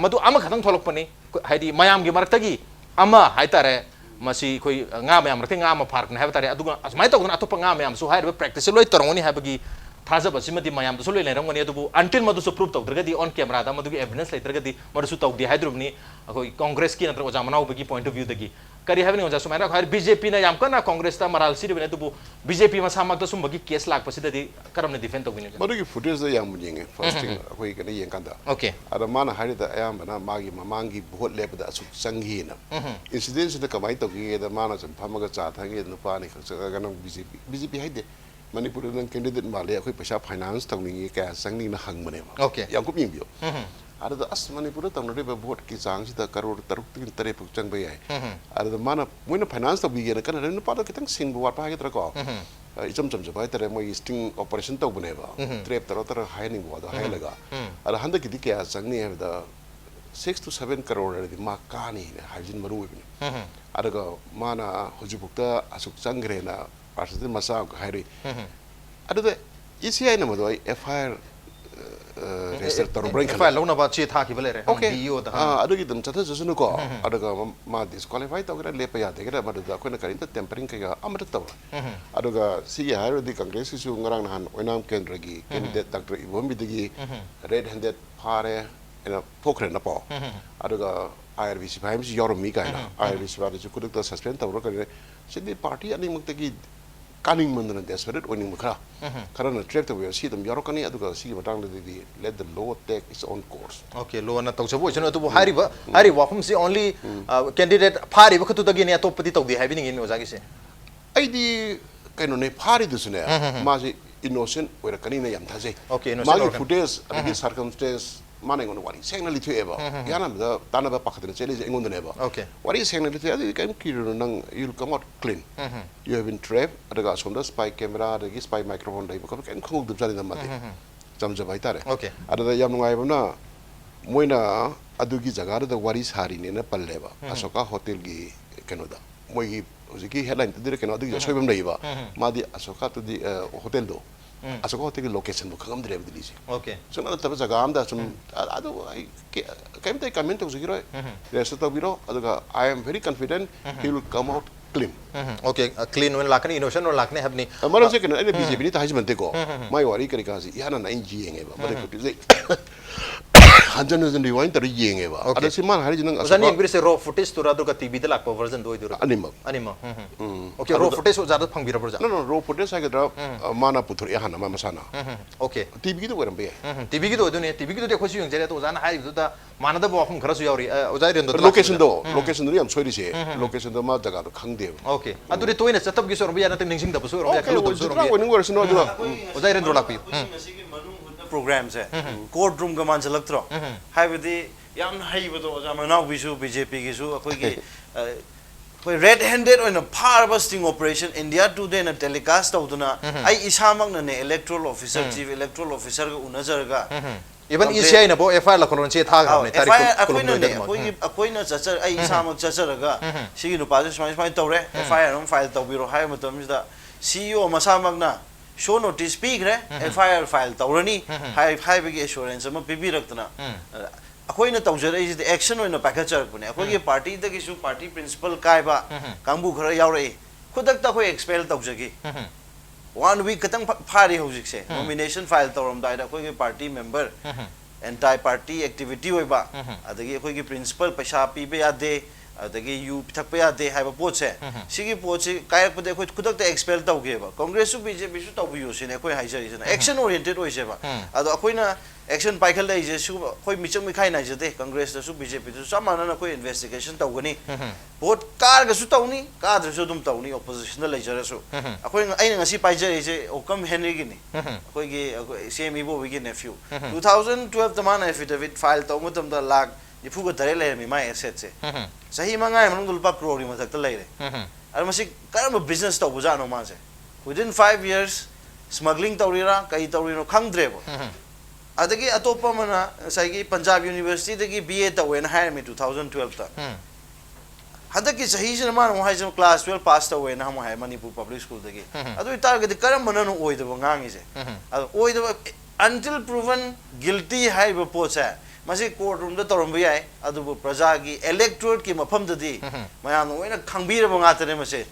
ꯃꯗꯨ ꯑꯃꯈꯛꯇꯪ ꯊꯣꯛꯂꯛꯄꯅꯤ ꯍꯥꯏꯗꯤ ꯃꯌꯥꯝꯒꯤ ꯃꯔꯛꯇꯒꯤ ꯑꯃ ꯍꯥꯏꯇꯥꯔꯦ ꯃꯁꯤ ꯑꯩꯈꯣꯏ ꯉꯥ ꯃꯌꯥꯝ ꯃꯔꯛꯇꯒꯤ ꯉꯥ ꯑꯃ ꯐꯥꯔꯛꯅꯤ ꯍꯥꯏꯕ ꯇꯥꯔꯦ ꯑꯗꯨꯒ ꯑꯁꯨꯃꯥꯏꯅ ꯇꯧꯗꯅ ꯑꯇꯣꯞꯄ ꯉꯥ ꯃꯌꯥꯝꯁꯨ ꯍꯥꯏꯔꯤꯕ ꯄ꯭ꯔꯦꯛꯇꯤꯁꯁꯦ ꯂꯣꯏ ꯇꯧꯔꯝꯒꯅꯤ ꯍꯥꯏꯕꯒꯤ ꯊꯥꯖꯕꯁꯤꯃꯗꯤ ꯃꯌꯥꯝꯗꯁꯨ ꯂꯣꯏ ꯂꯩꯔꯝꯒꯅꯤ ꯑꯗꯨꯕꯨ ꯑꯟꯇꯤꯜ ꯃꯗꯨꯁꯨ ꯄ꯭रूꯐ ꯇꯧꯗ꯭ꯔꯒꯗꯤ ꯑꯣꯟ ꯀꯦꯃꯦꯔꯥꯗ ꯃꯗꯨꯒꯤ ꯑꯦꯚꯤꯗꯦꯟꯁ ꯂꯩꯇ꯭ꯔꯒꯗꯤ ꯃꯗꯨꯁꯨ ꯇꯧꯗꯦ ꯍꯥꯏꯗ꯭ꯔꯕꯅꯤ ꯑꯩꯈꯣꯏ ꯀꯣꯡꯒ꯭ꯔꯦꯁꯀꯤ ꯅꯠꯇ꯭ꯔꯒ ꯑꯣꯖꯥ ꯃꯅꯥꯎꯕꯒꯤ ꯄꯣꯏꯟꯠ ꯑꯣꯐ ꯚ꯭ꯌꯨꯗꯒꯤ ꯀꯔꯤ ꯍꯥꯏꯕꯅꯤ ꯑꯣꯖꯥ ꯁꯨꯃꯥꯏꯅ ꯍꯥꯏ ꯕꯤꯖꯦꯄꯤꯅ ꯌꯥꯝ ꯀꯟꯅ ꯀꯣꯡꯒ꯭ꯔꯦꯁꯇ ꯃꯔꯥꯜ ꯁꯤꯔꯤꯕꯅꯤ ꯑꯗꯨꯕꯨ ꯕꯤꯖꯦꯄꯤ ꯃꯁꯥꯃꯛꯇ ꯁꯨꯝꯕꯒꯤ ꯀꯦꯁ ꯂꯥꯛꯄꯁꯤꯗꯗꯤ ꯀꯔꯝꯅ ꯗꯤꯐꯦꯟ ꯇꯧꯒꯅꯤ ꯃꯗꯨꯒꯤ ꯐꯨꯇꯦꯖꯗ ꯌꯥꯝ ꯌꯦꯡꯉꯦ ꯐꯥꯔꯁ ꯊꯤꯡ ꯑꯩꯈꯣꯏ ꯀꯩꯅꯣ ꯌꯦꯡꯀꯥꯟꯗ ꯑꯣꯀꯦ ꯑꯗ ꯃꯥꯅ ꯍꯥꯏꯔꯤꯗ ꯑꯌꯥꯝꯕꯅ ꯃꯥꯒꯤ ꯃꯃꯥꯡꯒꯤ ꯚꯣꯠ ꯂꯦꯞꯄꯗ ꯑꯁꯨꯛ ꯆꯪꯈꯤꯅ ꯏꯟꯁꯤꯗꯦꯟꯁꯤꯗ ꯀꯃꯥꯏꯅ ꯇꯧꯈꯤꯒꯦꯗ ꯃꯥꯅ ꯁꯨꯝ ꯐꯝꯃꯒ ꯆꯥ ꯊꯛꯒꯦ ꯅꯨꯄꯥꯅꯤ ꯈꯛ ꯆꯠꯂꯒ ꯅꯪ ꯕꯤꯖꯦꯄꯤ ꯍꯥꯏꯗꯦ ꯃꯅꯤꯄꯨꯔꯗ ꯅꯪ ꯀꯦꯟꯗꯤꯗꯦꯠ ꯃꯥꯜꯂꯦ ꯑꯩꯈꯣꯏ ꯄꯩꯁꯥ ꯐꯥꯏꯅꯥꯟꯁ ꯇꯧꯅꯤꯡꯉꯤ ꯀꯌꯥ ꯆꯪꯅꯤꯡꯅ ꯍꯪꯕꯅꯦꯕ Okay. ꯌꯥꯝ ꯀꯨꯞ ꯌꯦꯡꯕꯤꯌꯨ ꯑꯗꯨꯗ ꯑꯁ ꯃꯅꯤꯄꯨꯔꯗ ꯇꯧꯅꯔꯤꯕ ꯚꯣꯠꯀꯤ ꯆꯥꯡꯁꯤꯗ ꯀꯔꯣꯔ 6-7 ꯐꯥꯎ ꯆꯪꯕ ꯌꯥꯏ ꯑꯗꯨꯗ ꯃꯥꯅ ꯃꯣꯏꯅ ꯐꯥꯏꯅꯥꯟꯁ ꯇꯧꯕꯤꯒꯦꯅ ꯀꯟꯅ ꯅꯨꯄꯥꯗꯣ ꯈꯤꯇꯪ ꯁꯤꯡꯕ ꯋꯥꯠꯄ ꯍꯥꯏꯒꯗ꯭ꯔꯥ ꯀꯣ ꯏꯆꯝ ꯆꯝꯖꯕ ꯍꯥꯏꯇꯥꯔꯦ ꯃꯣꯏꯒꯤ ꯁ꯭ꯇꯤꯡ ꯑꯣꯄꯔꯦꯁꯟ ꯇꯧꯕꯅꯦꯕ ꯇ꯭ꯔꯦꯞ ꯇꯧꯔ ꯍꯥꯏꯍꯟꯅꯤꯡꯕ ꯋꯥꯗꯣ ꯍꯥꯏꯍꯜꯂꯒ ꯑꯗ ꯍꯟꯗꯛꯀꯤꯗꯤ ꯀꯌꯥ ꯆꯪꯅꯤ ꯍꯥꯏꯕꯗ 6-7 ꯀꯔꯣꯔ ꯍꯥꯏꯔꯗꯤ ꯃꯥ ꯀꯥꯅꯤꯅ ꯍꯥꯏꯕꯁꯤꯅ ꯃꯔꯨ ꯑꯣꯏꯕꯅꯤ ꯑꯗꯨꯒ ꯃꯥꯅ ꯍꯧꯖꯤꯛꯐꯥꯎꯗ ꯑꯁꯨꯛ ꯆꯪꯈ꯭ꯔꯦꯅ ꯄꯥꯔꯁꯦꯟꯇꯦꯖ ꯃꯆꯥ ꯍꯥꯏꯔꯤ ꯑꯗꯨꯗ ꯏꯁꯤआꯏꯅ ꯃꯗꯨ ꯑꯩ FIR ꯔꯦꯖꯤꯁꯇꯔ ꯇꯧꯔꯕ꯭ꯔꯥ FIR ꯂꯧꯅꯕ ꯆꯦ ꯊꯥꯈꯤꯕ ꯂꯩꯔꯦ Okay. BEOꯗ ꯑꯗꯨꯒꯤ ꯑꯗꯨꯝ ꯆꯠꯊꯖꯁꯅꯨꯀꯣ ꯑꯗꯨꯒ ꯃꯥ ꯗꯤꯁꯀ꯭ꯋꯥꯂꯤꯐꯥꯏ ꯇꯧꯒꯦꯔꯥ ꯂꯦꯞꯄ ꯌꯥꯗꯦꯒꯦꯔꯥ ꯃꯗꯨꯗ ꯑꯩꯈꯣꯏꯅ ꯀꯔꯤꯝꯇ ꯇꯦꯝꯄꯔꯤꯡ ꯀꯩꯀꯥ ꯑꯃꯠꯇ ꯇꯧꯔꯣꯏ ꯑꯗꯨꯒ ꯁꯤꯒꯤ ꯍꯥꯏꯔꯗꯤ ꯀꯪꯒ꯭ꯔꯦꯁꯀꯤꯁꯨ ꯉꯔꯥꯡ ꯅꯍꯥꯟ ꯑꯣꯏꯅꯥꯝ ꯀꯦꯟꯗ꯭ꯔꯒꯤ ꯀꯦꯟꯗꯤꯗꯦꯠ ꯗꯥꯛꯇꯔ ꯏꯕꯣꯝꯕꯤꯗꯒꯤ ꯔꯦꯠ ꯍꯦꯟꯗꯦꯠ ꯐꯥꯔꯦ ꯍꯥꯏꯅ ꯊꯣꯛꯈ꯭ꯔꯦꯅ ꯄꯥꯎ ꯑꯗꯨꯒ IRB ꯁꯤꯐꯥꯏ ꯑꯃꯁꯨ ꯌꯥꯎꯔꯝꯃꯤ ꯀꯥꯏꯅ IRB ꯁꯤꯐꯥꯏꯗꯁꯨ ꯈꯨꯗꯛꯇ ꯁꯁꯄꯦꯟ ꯇꯧꯔꯒ ꯀꯔꯤ ꯁꯤꯗꯤ ꯄꯥꯔꯇꯤ ꯑꯅꯤꯃꯛꯇꯒꯤ कानिंगमंदना डेस्परेट ओनिंग मखरा खरना ट्रैक तबे सी दम यारोकनी अदुगा सी मतंगदि let the law take its own course okay लो न तौजबो इचन अतुबो हारि वाफम से ओनली कैंडिडेट फारि बखतु दगे ने अतोपदि तौदि हाइबिनिंग इन ओजागी से आइदि कैनो ने फारि दुसने माजी इनोसेंट ओरकनी ने याम थाजे ओके मागी फुटेज अदि सर्कमस्टेंस माने गोन वारी सेंगना लिथु एबा याना द तानबा पाखतने चेले एंगोन नेबा ओके वारी सेंगना लिथु अदि कैम किरो नंग you'll come out clean you have been trapped adaga somda spy camera adagi spy microphone dai bakam कैम खंग दुबजानि नमते jamja baitare okay adada yam ngai bana moina adugi jaga da wari sari ne na palleba asoka hotel gi kenoda moi hojiki headline tadire keno adugi soibam leiba madi asoka tadi hotel do asoka hotel gi location bu khangam dire bdili okay suna taba jaga amda sum adu ai kaim tai comment to zigiro rest to biro aduga I am very confident he will come out clean okay clean वन लाकने इनोशन और लाकने हबनी amaro se kana ene BJP ni ta hajman te ko mai wari kari ka si yana na inji yenge ba bare ko zai hanjan hanjan rewind tar yenge ba ada si man hari jinang ओजानी English से रो footage तुरा दुगा TV दे लाकपो version दो इदुरा anima अनिमा okay रो footage ज्यादा फंगबिरा परजा no raw footage sa gadra mana puthur ya hana ma masana okay TV gi do waram be TV की दो दुने TV की दो देखो सी यंग तो ओजाना हाइ दुदा मानदा बो हम खरसु यावरी ओजाई रेंदो location do yam soiri se location do ma jaga do khangde okay अदुरे तोइना चतब गी सोरम या नते निंगसिंग दबसु रोम या खलु दबसु रोम wani war sino do ओजाई रेंदो लाकपि प्रोग्राम से कोर्ट रूम का मान चलक्त्रो हाइबदी याम हाइबदो ओजा मनाउबिसु बीजेपी गिसु अखोइगी कोई रेड हैंडेड ओइन फारब स्टिंग ऑपरेशन इंडिया टुडे न टेलीकास्ट तौदुना आई इसामक ने electoral officer chief electoral officer का उनजरगा इवन ECI न बो FIR लखोन चे था गने तारीख अखोइना ने अखोइना चचर आई इसामक चचरगा सिगी नुपाजे स्माइ स्माइ तौरे FIR हम फाइल तौबिरो हाय मतमजिदा CEO मसामकना शो नोटिस पीग्रे FIR फाइल तौरनी हाय हाइबगी एश्योरेंस अमा पिबिरक्तना अखोइना तौजरे इज एक्शन ओइना पाखचरकने अखोइगे पार्टी दगिसु पार्टी प्रिंसिपल कायबा कांबु खरा यावरे खुदक्ता अखोइ एक्सपेल तौजगी 1 वीक खतंग फारी हौजिकसे नॉमिनेशन फाइल तौरम दाइदा अखोइगे party member anti party activity होइबा अदगी अखोइगे प्रिंसिपल पैसा पीबे यादे adagi yu pitak pa yade haiba poche sigi poche kayak pade khoi khudak ta expel tawge ba congress su BJP su tawbiyo sine khoi haijari sine action oriented oi se ba ado khoina action paikal dai je su khoi michang mi khai na je de congress su BJP su samana na khoi investigation tawgani vote kar ga su tawni kadra su dum tawni opposition la jara su khoi ai ngasi paijari je okam henry gi ni khoi gi CME bo gi nephew 2012 tamana affidavit file tawmutam da lag ifu ko dare le mi mai asset se sahi mangai manung dulpa crore ma thak ta le re ar masi karam business to buja no ma se within 5 years smuggling tawrira kai tawrino khangdre bo adagi atopa mana sai gi Punjab University dagi BA tawen hire me 2012 ta hadaki sahi se man mo haijam class 12 pass tawe na mo hai Manipur public school dagi adu target karam mana no oi do ngangi se oi do until proven guilty hai bo pocha masi court room da torom bi ai adu praja gi electorate ki mafam da di mayam no ina khangbi ra nga tane mase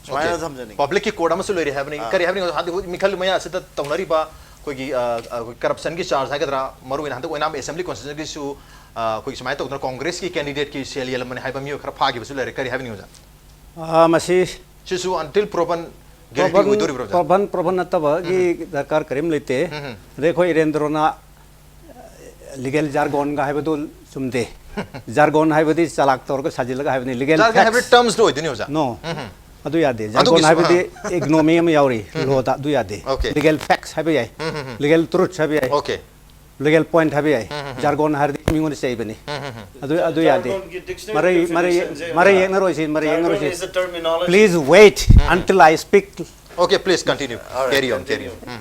smaina thamjani public ki court amasu lori happening kari happening hadi mikhal maya sita tonari ba koi gi corruption ki charge ha kadra maru ina hanta oina assembly constituency ki su koi smai to congress ki candidate ki sel yel man hai ba mi khara phagi basu lori kari happening Ah, masi su until proven guilty udori proven nataba gi darkar karim lete dekho ERENDRO na legal jargon ga haibadu sumde jargon haibadi chalak tor ko sajil ga haibani legal jargon haibadi terms do idini hoja no adu yade jargon haibadi economy am yauri lo da du yade legal facts habi ai legal truth habi ai okay legal point habi ai jargon hardi mingon sei bani adu yade mare yeng roi sin mare yeng roi sin please wait until I speak. Okay, please continue. Carry on.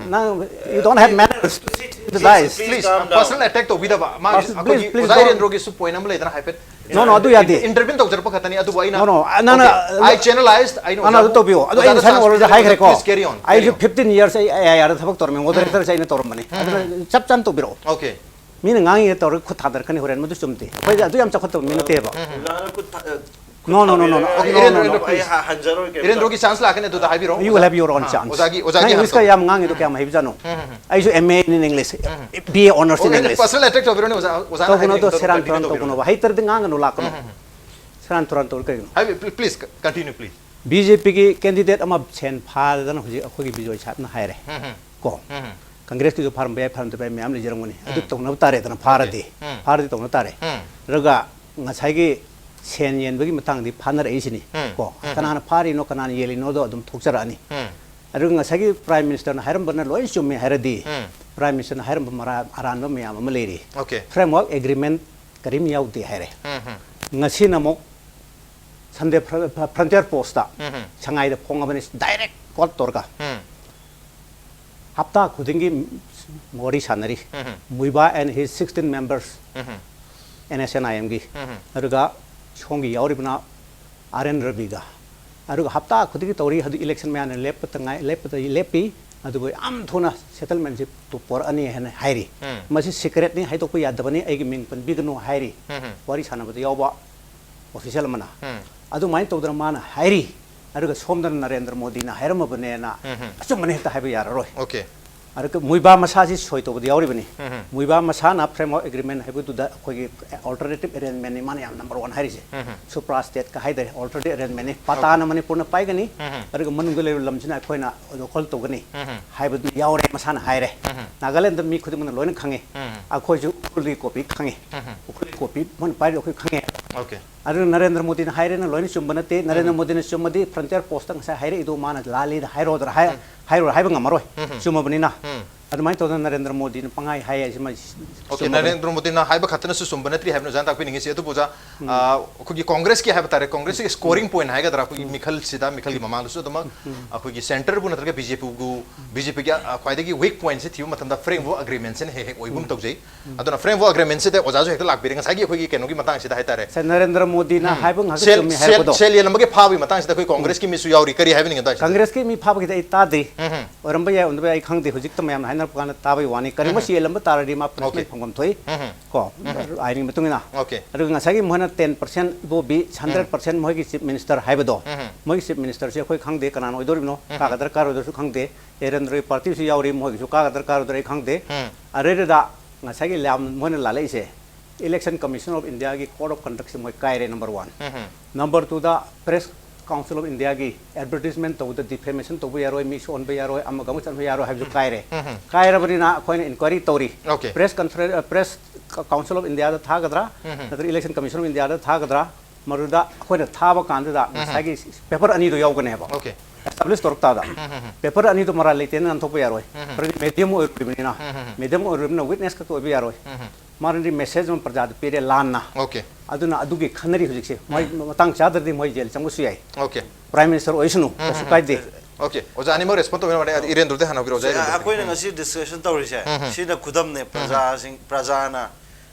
Now you don't have manners to sit in the dice. Please, personal attack to vida ma please ERENDRO ki su point am le idana hype. No, adu yade. Intervene to jarpa khatani adu aina. No, I channelized. I know. Adu to bio. Adu insan already high record. Please carry on. I 15 years I are thabak tor me moderator sai na tor mane. Adu chap chan to biro. Okay. Mina ngangi tor khut thadar kani horen madu sumte. Pai adu yam chakhat to mina teba. No. Okay, ERENDRO ki chance la kane to da hype ro. You will have your own chance. Ozagi iska yam ngangi to kya ma hibjano. I should MA in English. BA honors in English. Personal attack to biro ne oza to kuno to seran turan to kuno hai tar dingang no lakno. Seran turan to kai. Please continue please. BJP ki candidate ama chen pha dan hoji akhoi gi BJOY chat na haire. Ko Congress ki farm bay to bay myam le jerong ni. Adu to na tare tan pharadi to na tare. Raga ngasai gi sen yen bagi matang di phanar ai sini ko kanana phari no kanana yeli no do adum thokchara ani aru ngasagi prime minister na hairam bana loi chum me haradi prime minister na hairam mara aran no me am leri okay framework agreement karim yaw di haire ngasi na mo sande frontier post ta changai da phong abani direct court torga hapta khudingi mori sanari muiba and his 16 members NSNIM gi aruga chongi yauribna ERENDRO biga aruga hapta khudigi tori hadu election me an lepi adugo am thona settlement je to por ani hen hairi masi secret ni hai to ko yadabani ai gi ming pan bigno hairi wari sana bada yawba official mana adu mai to dra mana hairi aruga somdan Narendra Modi na hairam bane na achu mane ta haiba yar roi okay aruga muiba masaji soi to bada yauri bani muiba masana framework agreement haibu tu da khoi alternative arrangement ni mane number 1 hairi je supra state ka haidare alternative arrangement ni pata na mane purna pai gani aruga manungule lamchina khoina khol to gani haibu yaure masana haire Nagaland mi khudum na loin khange akhoi ju ukuli copy khange ukuli copy mon pai ro khoi khange okay aru Narendra Modi na haire na loin chumbanate Narendra Modi na chumadi frontier post ang sa haire idu mana lali da hairo dra hairo haiba ngamaroi chumabani na adumai to Narendra Modi na pangai hai asima okay Narendra Modi na haiba khatna su sumbanatri haibno jan tak pingi se tu boja खुगी Congress की है बता रहे कांग्रेस की scoring point है कदर खुगी मिखल सीधा मिखल की ममाल सो तमा खुगी सेंटर बु नतर के बीजेपी की क्वाइदे की वीक पॉइंट से थियो मतलब फ्रेमवर्क एग्रीमेंट से है ओइबुम तौजै अदना फ्रेमवर्क एग्रीमेंट से ओजाजो हेक्ट लाक बिरिंग सागी खुगी केनो की मतंग सिदा हैतारे नरेंद्र मोदी ना हाइबंग हाके तुम है बदो सेल येलम के फाबी मतंग सिदा कोई कांग्रेस की मिसु यावरी करी हाइबनिंग दा कांग्रेस की मी फाब की ता दे ओरम बय उन बय खंग दे हुजिक तम याम हाइनर पकान ताबै वानी करी मसी येलम तारडी मा प्रेसमेंट फंगम थोइ को आइनिंग मतुंगिना ओके अरु ngасagi mohna 10% bo bi 100% mogi chief minister haibedo mogi chief minister se khoi khangde kanan oidorino kagadar karo su khangde ERENDRO party su yauri mogi su kagadar karo dai khangde are da ngasagi lam mohna lalai se Election Commission of India की Code of Conduct से मोई कायरे number 1 number 2 दा Press Council of India की advertisement तो उधर defamation तो भी यारों मिस ऑन भी यारों अम्म गमुच भी यारों है जो कायरे बरी ना कोई inquiry तोरी Press Council of India था कदरा नतर Election Commission of India था कदरा मरुदा कोई ना था बकांडे दा साइकी paper अनी तो याव करने है बा establish torta da paper ani to mara leite nan to yaroi पर medium or bimina medium or bimina witness ka to bi yaroi marandi message on prajad pere lanna okay aduna adugi khanari hujikse moi matang chadar di moi jail changu suyai okay prime minister oisnu su kai de okay oja ani mo respond to mara irendro de hana biro jai akoi na ngasi discussion tawri se sina khudam ne praja na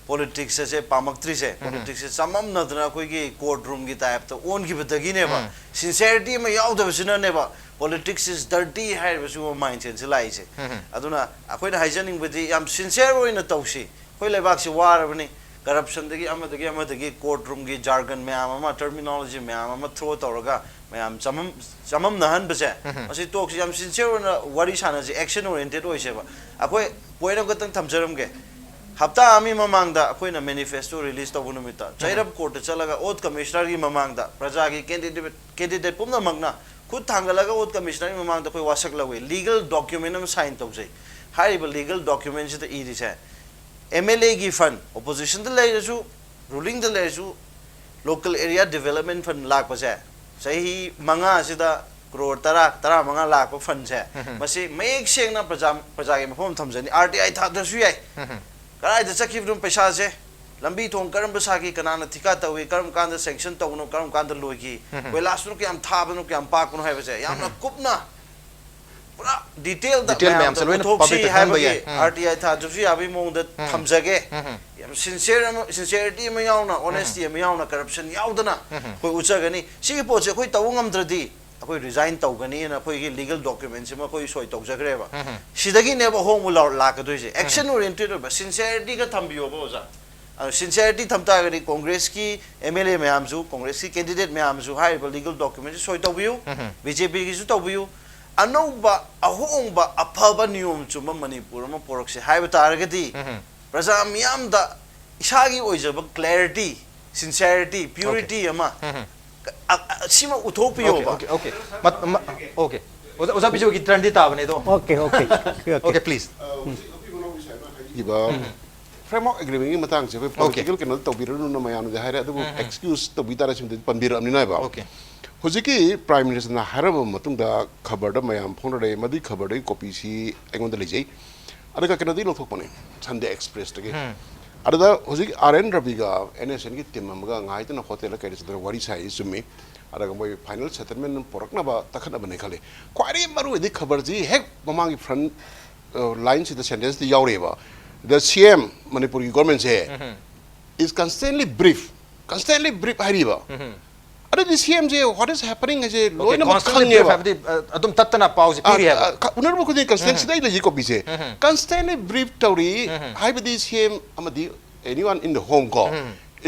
politics se pamaktri se politics se samam nadna koi ki courtroom ki type to on ki batagi ne ba sincerity ma yaw da bisina ne ba politics is dirty hai bisu mind se lai se aduna akoi na hijacking budi am sincere oina tawsi koi lebak se war bani corruption dagi amadagi courtroom ki jargon me ama terminology me ama throw tawraga me am samam nahan base asi talk am sincere na wari sana se action oriented oi se ba akoi point of gatang thamjaram ge हफ्ता आमी ममांग दा कोई ना manifesto release तो बुनु मिता चाइरब court चलागा oath commissioner की ममांग दा प्रजा की कैंडिडेट पुमना मंगना खुद थांगलागा ओथ कमिश्नर की ममांग दा कोई वासक लवे लीगल डॉक्यूमेंट में साइन तौजे हाइबल लीगल डॉक्यूमेंट से ई दिस है एमएलए की फंड ऑपोजिशन द लेजु रूलिंग द लेजु local area development fund lakh बसे सही मंगा सिदा करोड़ तरा मंगा लाख फंड से मसे मेक सेंगना प्रजा के मफम थमजनी आरटीआई था दसु याय कराई द चकी रुम पैसा से लंबी थों करम बसा की कनाना थिका तवे करम कांद सैंक्शन तवनो करम कांद लोगी वे लास्ट नु क्याम थाबनो क्याम पाकनो है बसे यामना कुपना पूरा डिटेल में हम सलोइन पब्लिक है बे आरटीआई था जुसी अभी मोंग द थमजगे याम सिंसियरिटी में यावना ऑनेस्टी में यावना करप्शन यावदना कोई उचगनी सी पोचे कोई तवंगमद्रदी कोई रिजाइन तौगनी ना कोई लीगल डॉक्यूमेंट्स में कोई सोई तौजग्रेबा सिदगी नेब होम लाकदोइसे एक्शन ओरिएंटेड बा सिंसियरिटी का थंबियो बोजा सिंसियरिटी थमतागरी कांग्रेस की एमएलए मैमजु कांग्रेस की कैंडिडेट मैमजु हाइबल लीगल डॉक्यूमेंट्स सोई तौबियो बीजेपी की जु तौबियो अनौबा अहोंबा अफबा नियम चुम मणिपुर में पोरक्से हाइब तारगदी प्रजा मियाम दा इसागी ओइजब क्लैरिटी सिंसियरिटी प्यूरिटी अमा सीमा उठोपियो ओके ओके ओके ओजा बिजो की ट्रेंडी ताबने दो ओके ओके ओके प्लीज इबा फ्रेमवर्क एग्रीमेंट की मतंग से पॉलिटिकल के नल तोबिरनु न मयान दे हारे अदु एक्सक्यूज तोबितारा सिम पंबिर अमनि नाय बा ओके हुजिकी प्राइम मिनिस्टर ना हारब मतुंग दा खबर द मयाम फोन रे मदि खबर दे कॉपी सी एगोंद लेजै अदका केनदी लोथोकपने संडे एक्सप्रेस तगे अददा हुजिक आरएन रबिगा एनएसएन की टीम मगा ngaitna hotel ka ris wari sai sumi adaga moi final settlement porakna ba takhana bane khale kwari maru di khabar ji hek mamang front line si the sentence di yaure ba the CM Manipur government se is constantly brief hari ba ada di CM je what is happening as a loina ma khangye ba adum tatna pause period unar mo khudi constantly dai laji copy se constantly brief tawri hai di CM amadi anyone in the home call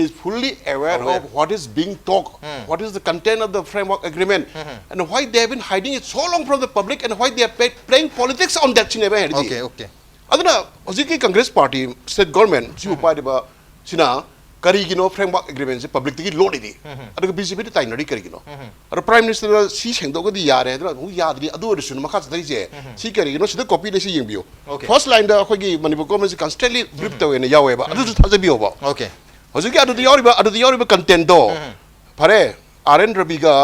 is fully aware of what is being talked, what is the content of the framework agreement, and why they have been hiding it so long from the public, and why they are playing politics on that. Okay, okay. Aduna, Oziki Congress Party, state government, si upay diba sina karigino framework agreement se public tiki load idi. Aduna BJP tayo nari karigino. Aduna Prime Minister si sengdo ko di yare, aduna hu yadri adu orisun makas dari je si karigino sida copy de si yengbiyo. First line da ko gi Manipur government se constantly brief tawe na yawe ba. Adu thaje biyo ba. Okay. Hoziki adu diori content do pare आरएन रबिगा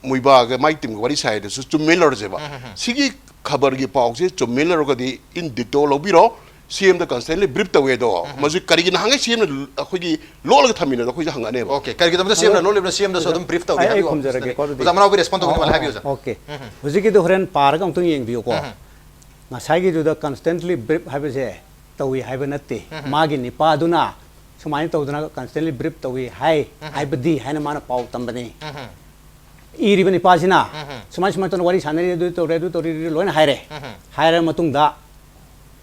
मुइबा के my team को वरी साइड सु चुमेलर जेबा सिगी खबर की पाउ से चुमेलर को दी इन डिटो लोबिरो सीएम द कंस्टेंटली ब्रीफ तवे दो मजु करिगिन हांगे सीएम अखोगी लोल ग थमिन द खोइ हंगाने ओके करिगिन द सीएम लोल द सीएम द सदम ब्रीफ तवे आई खुमजरगे को जमनाव भी रेस्पोंड तो वाला हैबियो ओके हुजिकी द होरेन पारग अंतु येंबियो को नासाइगी द कंस्टेंटली ब्रीफ हाइबे तवे हाइबे नते मागी निपा दुना सुमाइन तौदना कंस्टेंटली ब्रीफ तवे हाई हाइबदी हाइना माना पाउ तंबने इरिबनि पासिना सुमाइन सुमाइन तन वरी साने दु तोरे लोइन हाइरे मतुंग दा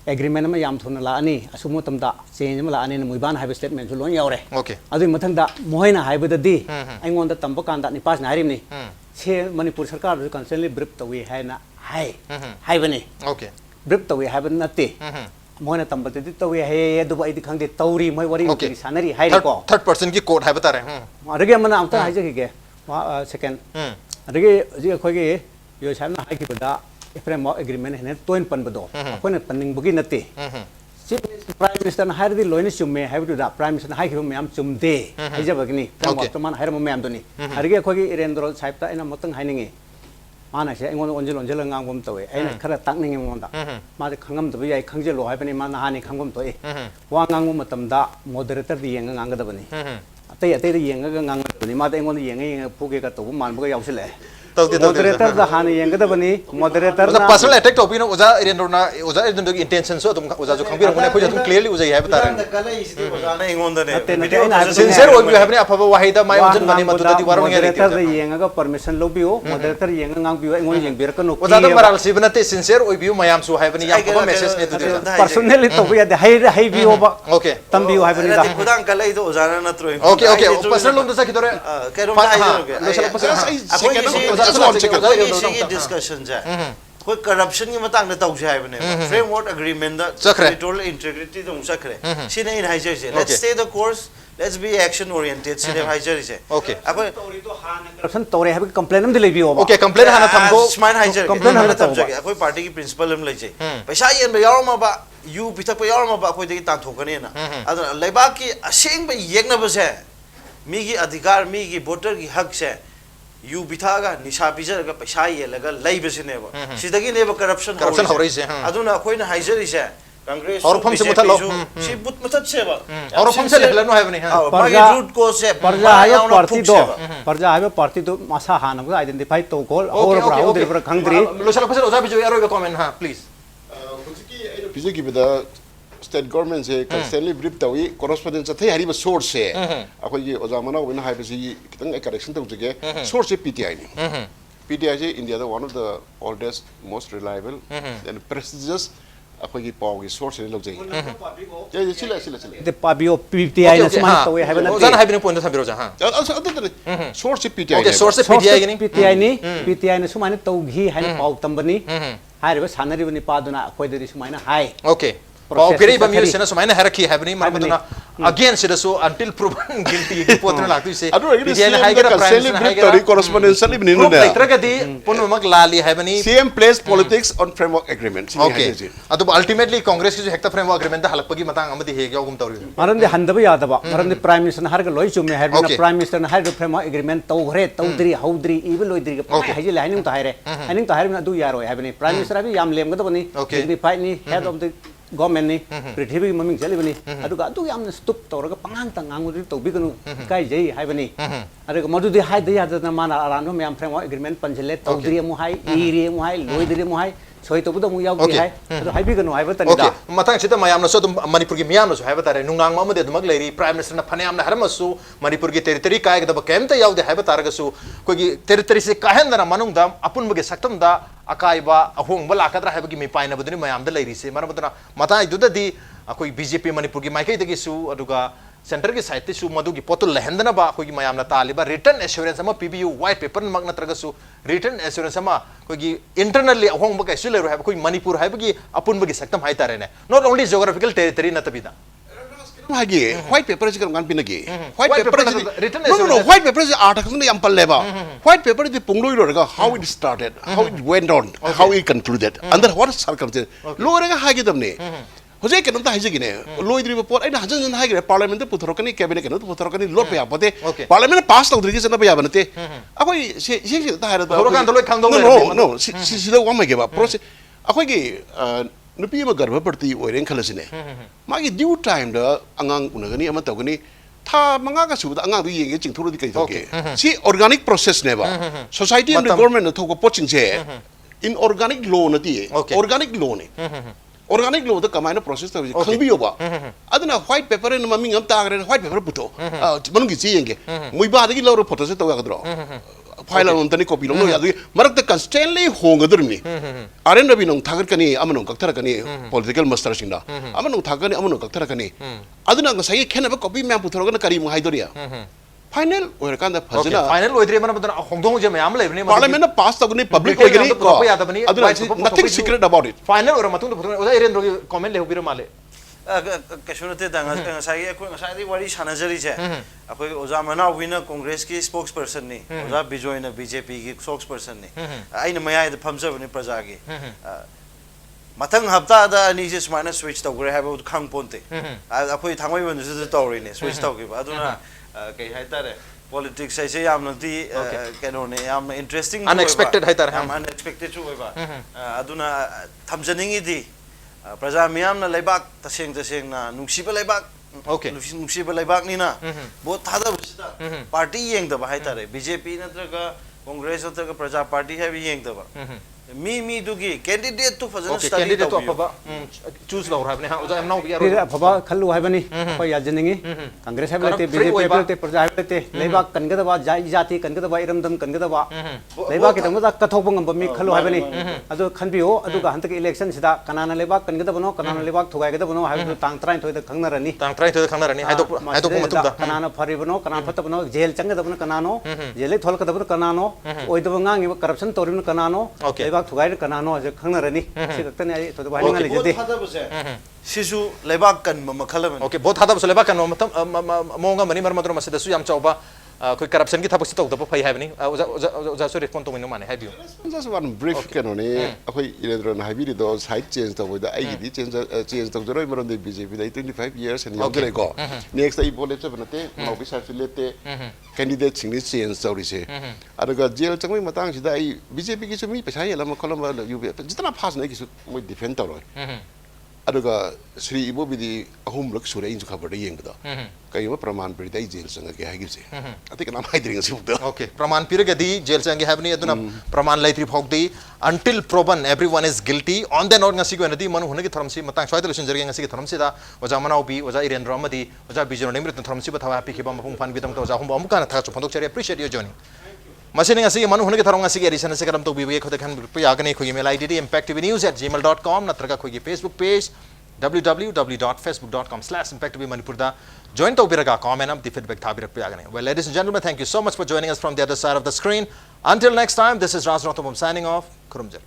एग्रीमेंट में याम थुना लानी असुमो तमदा चेंज में लानी मुइबान हाइब स्टेटमेंट लोइन यावरे ओके अदु मथंदा मोहैना हाइबददी आइंगोंदा तंब कांदा निपास नारिमनी से मणिपुर सरकार कंस्टेंटली ब्रीफ तवे हाइना हाइबने ओके ब्रीफ तवे हाइबन नते मोहन तंबते तवे हे दुब आई खंगदे तौरी मै वरी की सानरी हाइको थर्ड पर्सन की कोड है बता रहे अरगे मन आउता हाइजे के सेकंड अरगे जी खोगे यो सामना हाइ की बदा फ्रेम एग्रीमेंट है तोइन पनबदो अखोने पनिंग बगी नते चीफ प्राइम मिनिस्टर हाइरदी लोइन चुमे हाइबदुदा प्राइम मिनिस्टर हाइखिबो मैम चुमदे हाइजबगनी तमन हाइरम मैम दोनी अरगे खोगे इरेंद्रो साइबता इन मतंग हाइनिंगे माना से इंगोन ओंजल ओंजल nganggom तवे आइना खरा ताकनिंगे मोंदा मादे खंगम तबे याइ खंगजेलो हाइबनी माना हानि खंगम तोए वा nganggom मतमदा मॉडरेटर दी येंग nganggदबनी अतै अतै दी येंग nganggदबनी मादे इंगोन येंग फुगे का तबु मानबगा यावसले मॉडरेटर दा हानि येंगदबनी मॉडरेटर मतलब पर्सनल अटैक टॉपिक ना उजा इरेंद्रो ना उजा इरेंद्रो की इंटेंशन सो तुम उजा जो खंबीर होने को तुम क्लियरली उजा है बता रहे कलई इसी उजा ने इंगोंद ने सिंसियर ओबि हैबने अफबा वाहिदा माय उजन बनी मदुदा दी वारो ngai मॉडरेटर दा येंगगा परमिशन लोबियो मॉडरेटर येंग ngangbio इंगोन येंगबिरकनो उजा तो मराल सिबनते सिंसियर ओबि मयाम सु हैबनी या को मैसेज ने दुदि पर्सनली तो या हाइ बियो बा ओके तंबियो हाइबनी दा खुदां कलई तो उजा ना नत्रो ओके ओके पर्सनल लोग दसा कितरे केरो डिस्कशन जाए कोई करप्शन की मतंग तौसे हाइबने फ्रेमवर्क एग्रीमेंट टेरिटोरियल इंटीग्रिटी दम चखरे सिने इन हाइजर let's stay the course let's be action oriented सिने हाइजर से ओके अखोय करप्शन तोरे हाइब कंप्लेन हम दिले बियो ओके कंप्लेन हाना थमको स्माइन हाइजर कंप्लेन हाना तब जगे अखोय पार्टी की प्रिंसिपल हम लेजे पैसा येन बे यावमा बा यू पिथक बे यावमा बा अखोय दगी तांथोकने ना अद लेबा की असेंग बे येगनबसे मीगी अधिकार मीगी वोटर की हक से यू बिथागा निशा पिजरगा पैसा येलगा लैबसिनेबा सिदगिनेबा करप्शन हो रही से अदुना अखोयना हाइजरिसे कांग्रेस और फम से मुथलो सी बुत मुथत सेबा और फम से लेखलनो हाइबनी परजा रूट को से परजा हाइबो पार्टी दो मासा हानबगा आइडेंटिफाई तो गोल और ब्राउ देबर खंगद्री लोसला पसे ओजा बिजो यारो कमेंट हां प्लीज पिजे की बदा स्टेट गवर्नमेंट से कंस्टेंटली ब्रीफ तवी कोरेस्पोंडेंस थे हरिबा सोर्स से अखोय की ओजा मनाओबिन हाइबसी कितंग करेक्शन तौजगे सोर्स से पीटीआई ने पीटीआई से इंडिया द one of the oldest most reliable and prestigious अखोय की पाव की सोर्स ने लौजै जे चिला दे पाबियो पीटीआई ने समान तवे हाइबना ओजा हाइबने पॉइंट था बिरोजा हां सोर्स से पीटीआई ओके सोर्स से पीटीआई ने समान तौगी हाइन पाव तंबनी हाइबा सानरिबनी पादुना अखोय दरि समान हाइ ओके पाव फिरे बमियो सेना सुमाइना हरखी हैबनी मारमदुना अगेन सिदसो अंटिल प्रूवन गिल्टी की पोतना लागतु से पीटीआई ने हाइगर प्राइम हाइगर कोरेस्पोंडेंस सली बिन नो लेत्रगदी पुनमक लाली हैबनी CM plays politics on framework agreement okay अदु अल्टीमेटली कांग्रेस की हेक्टा फ्रेमवर्क एग्रीमेंट दा हलकपगी मतंग अमदि हेग यागुम तौरी मरंदे हंदबा यादबा मरंदे प्राइम मिनिस्टर हारग लोइ चुमे हाइबना प्राइम मिनिस्टर ने हाइर फ्रेमवर्क एग्रीमेंट तौहरे तौद्री हौद्री इबे लोइद्री के हाइजे लाइनिंग ताइरे हाइनिंग ताइरे दु यारो हैबनी प्राइम मिनिस्टर अभी याम लेमगदबनी डिग्निफाइड नि हेड ऑफ द गवर्नमेंट नि पृथ्वी ममिंग चलिबनी अदुगा अदु यामन स्टॉप तौरगा पंगांग तंगांगुदि तौबिगनु काय जै हाइबनी अदुगा मदुदि हाइदे यादना माना अरानो मैम फ्रेमवर्क एग्रीमेंट पंजले तौद्री मु हाइ इरे मु हाइ लोइद्री मु हाइ सोय तौबुदा मु याउदि हाइ अदु हाइबिगनु हाइबतनिदा मतंग सिता मयामनो सो मणिपुर की मियामनो सो हाइबतारे नुंगांग ममदे दमक लेरी प्राइम मिनिस्टर न फनेयामना हरमसु मणिपुर की टेरिटरी कायगदब केमता याउदे हाइबतारगसु कोगी टेरिटरी से काहेंदना मनुंगदा अपुनबगे सक्तमदा अकाइबा अहोंगबा लाकद्रा हाइबगी मिपाइनबदुनि मयामदा लेरीसे मरमदना मताइ दुददी अखोई बीजेपी मणिपुर की माइकैदगिसु अदुगा सेंटर की साइड सु मधुगी पोतुल लहंदनबा अखोई मयामना तालिबा रिटर्न एश्योरेंस अमा पीबीयू व्हाइट पेपर मग नत्रगसु रिटर्न एश्योरेंस अमा कोगी इंटरनली अहोंगबा कैसु लेरो हाइब कोई मणिपुर हाइबगी अपुनबगी सक्तम हाइतारेने नॉट ओनली ज्योग्राफिकल टेरिटरी नतबिदा हागी व्हाइट पेपर से करन पिनगी white paper no white paper से आर्टिकल ने यम पल्लेबा व्हाइट पेपर दि पुंगलोइ रोगा how it started how it went on how it concluded under what circumstance लोरेगा हागी दमने होजे केनम ता हाइजिगिने लोइद्रिबो पोट आइना हजन हाइग्रे पार्लियामेंट पुथरकनी कैबिनेट केनो पुथरकनी लोट पे आपते पार्लियामेंट पास तौद्रिगी सेना पे याबनते अखोई से ता हाइरा थोरकान लोइ खांगदो नो सिदा वामगेबा प्रोसेस अखोई नुपी अमा गर्भवती ओइरेन खलसिने मागी ड्यू टाइम द अंगांग उनगनी अमा तौगनी था मंगा का सुबदा अंगांग दु येंगे चिंथुरदि कै थोके सी ऑर्गेनिक प्रोसेस नेबा सोसाइटी एंड गवर्नमेंट थोको पोचिंग से इन ऑर्गेनिक लॉ नती ऑर्गेनिक लॉ ने ऑर्गेनिक लॉ द कमाइना प्रोसेस तब खंबियोबा अदना व्हाइट पेपर इन ममिंग हम तागरे व्हाइट पेपर पुतो मनुगी ची येंगे मुइबा दगी लौरो फोटो से तवगद्रो फाइल अमतनी कॉपी लो यादु मरक द कंस्टेंटली होंगदरमी आरेन रवि नों थागरकनी अमनो कक्थरकनी पॉलिटिकल मास्टर सिंदा अमनो थागरकनी अमनो कक्थरकनी अदना ngसai खेनबा कॉपी मैम पुथरगन करी मु हाइदोरिया फाइनल ओरकांदा फजना फाइनल लोइद्रे मन बदन होंगदोंग जे मयाम लेबने पार्लियामेंट पास तगनी पब्लिक ओइगनी को nothing secret about it final ओर मतुंग ओजा इरेंद्रो की कमेंट लेहुबिरो माले कैशुनते दांगा ngасai अखोय ngасai वरी सानजरी छे अखोय ओजा मनाओबी ना कांग्रेस की स्पोक्स पर्सन नि ओजा बिजोय ना बीजेपी की स्पोक्स पर्सन नि आइना मयाय द फमजबनी प्रजा की मथंग हप्ता दा अनि जे सुमाना स्विच तौग्रे हाबो खांग पोन्ते अखोय थांगोय बनजु तौरिने स्विच तौगिबा अदुना कई हाइतारे पॉलिटिक्स ऐसे यामनती कैनोने याम इंटरेस्टिंग अनएक्सपेक्टेड हाइतारे हम अनएक्सपेक्टेड छु होइबा अदुना थमजनिंगी दी प्रजा मियामना लेबाक तसेंग ना नुक्सिबा लेबाक ओके नुक्सिबा लेबाक निना बहुत थादा बसिदा पार्टी येंगदबा हाइतारे बीजेपी नत्रगा कांग्रेस नत्रगा प्रजा पार्टी है भी येंगदबा मी दुगी कैंडिडेट तो फजन स्टडी कैंडिडेट तो अफबा चूज लौ रहबने हां ओजा एमनाउ बिया फिर अफबा खल्लु हाइबनी कोई याजनिंगी कांग्रेस हाइबलेते बीजेपी हाइबलेते प्रजा हाइबलेते लेबाक कनगदबा जाति कनगदबा इरमदम कनगदबा लेबाक के तंगदा कथोब ngamba मी खल्लु हाइबनी अदो खनबियो अदुगा हंतक इलेक्शन सिदा कनाना लेबाक कनगदबनो कनाना लेबाक थुगाइगदबनो हाइबो तांग 33 द खंगनरनी हाइदो मतुदा कनाना फरिबनो कनाना फतबनो जेल चंगदबनो कनानो जेले थोलकदबनो कनानो ओइदबो ngangi करप्शन तोरिबनो कनानो लेबाक थुगाइन कनानो जे खंगनरनी सिगतने आई तो बाहिंगा लेजदे सिसु लेबाक कन मखलबन ओके बहुत हादा बस लेबाक कन मतम मोंगा मनी मरमद्रो मसदसु याम चौबा कोई करप्शन की थाबक तौदब फै हाबनी ओजा सो रेस्पोंड तोमिनो माने हाबियो just one brief कैनोने अखोय इरेंद्रो ना हाबिरि दो साइड चेंज तबोदा आइगिदि चेंज तौजरोय मरंदे बीजेपी दा 25 years and यौजरे को नेक्स्ट आई बोले चबनते नौबि सर्टिफिकेट कैंडिडेट सिंगनि चेंज तौरिसे अदुगा जेल चंगै मतंग सिदा आई बीजेपी की सुमी पैसा यला मखलम यूबी जितना फास्ट नै किसु मोय डिफेंड तौरोय अदुगा श्री इबोबिदी अहुमलक सुरे इंजु खबर दे येंगदा कईमा प्रमाण पिरिदा जेल संग के हागिसे अतिक नाम हाइद्रिंग सिबुदा ओके प्रमाण पिरगदी जेल संग हाबनी अदुना प्रमाण लैत्री भोगदी until proven everyone is guilty on the not ngasi gwenadi manu hunagi tharamsi matang swaita lusin jerge ngasi tharamsi da oja manaobi oja irendro amadi oja bijoy nimrit tharamsi ba thawa pikhiba mapung fan bidam oja hum amuka na tha chupondok chari appreciate your joining machine ngasi manu hunagi tharong ngasi edition se karam to bibe khode khan piyagane khogi mail id impactvnews@gmail.com natraga khogi facebook page www.facebook.com/impactvmanipur da join to biraga comment up the feedback thabirak piyagane well ladies and gentlemen thank you so much for joining us from the other side of the screen until next time this is Nongthombam signing off kurumjal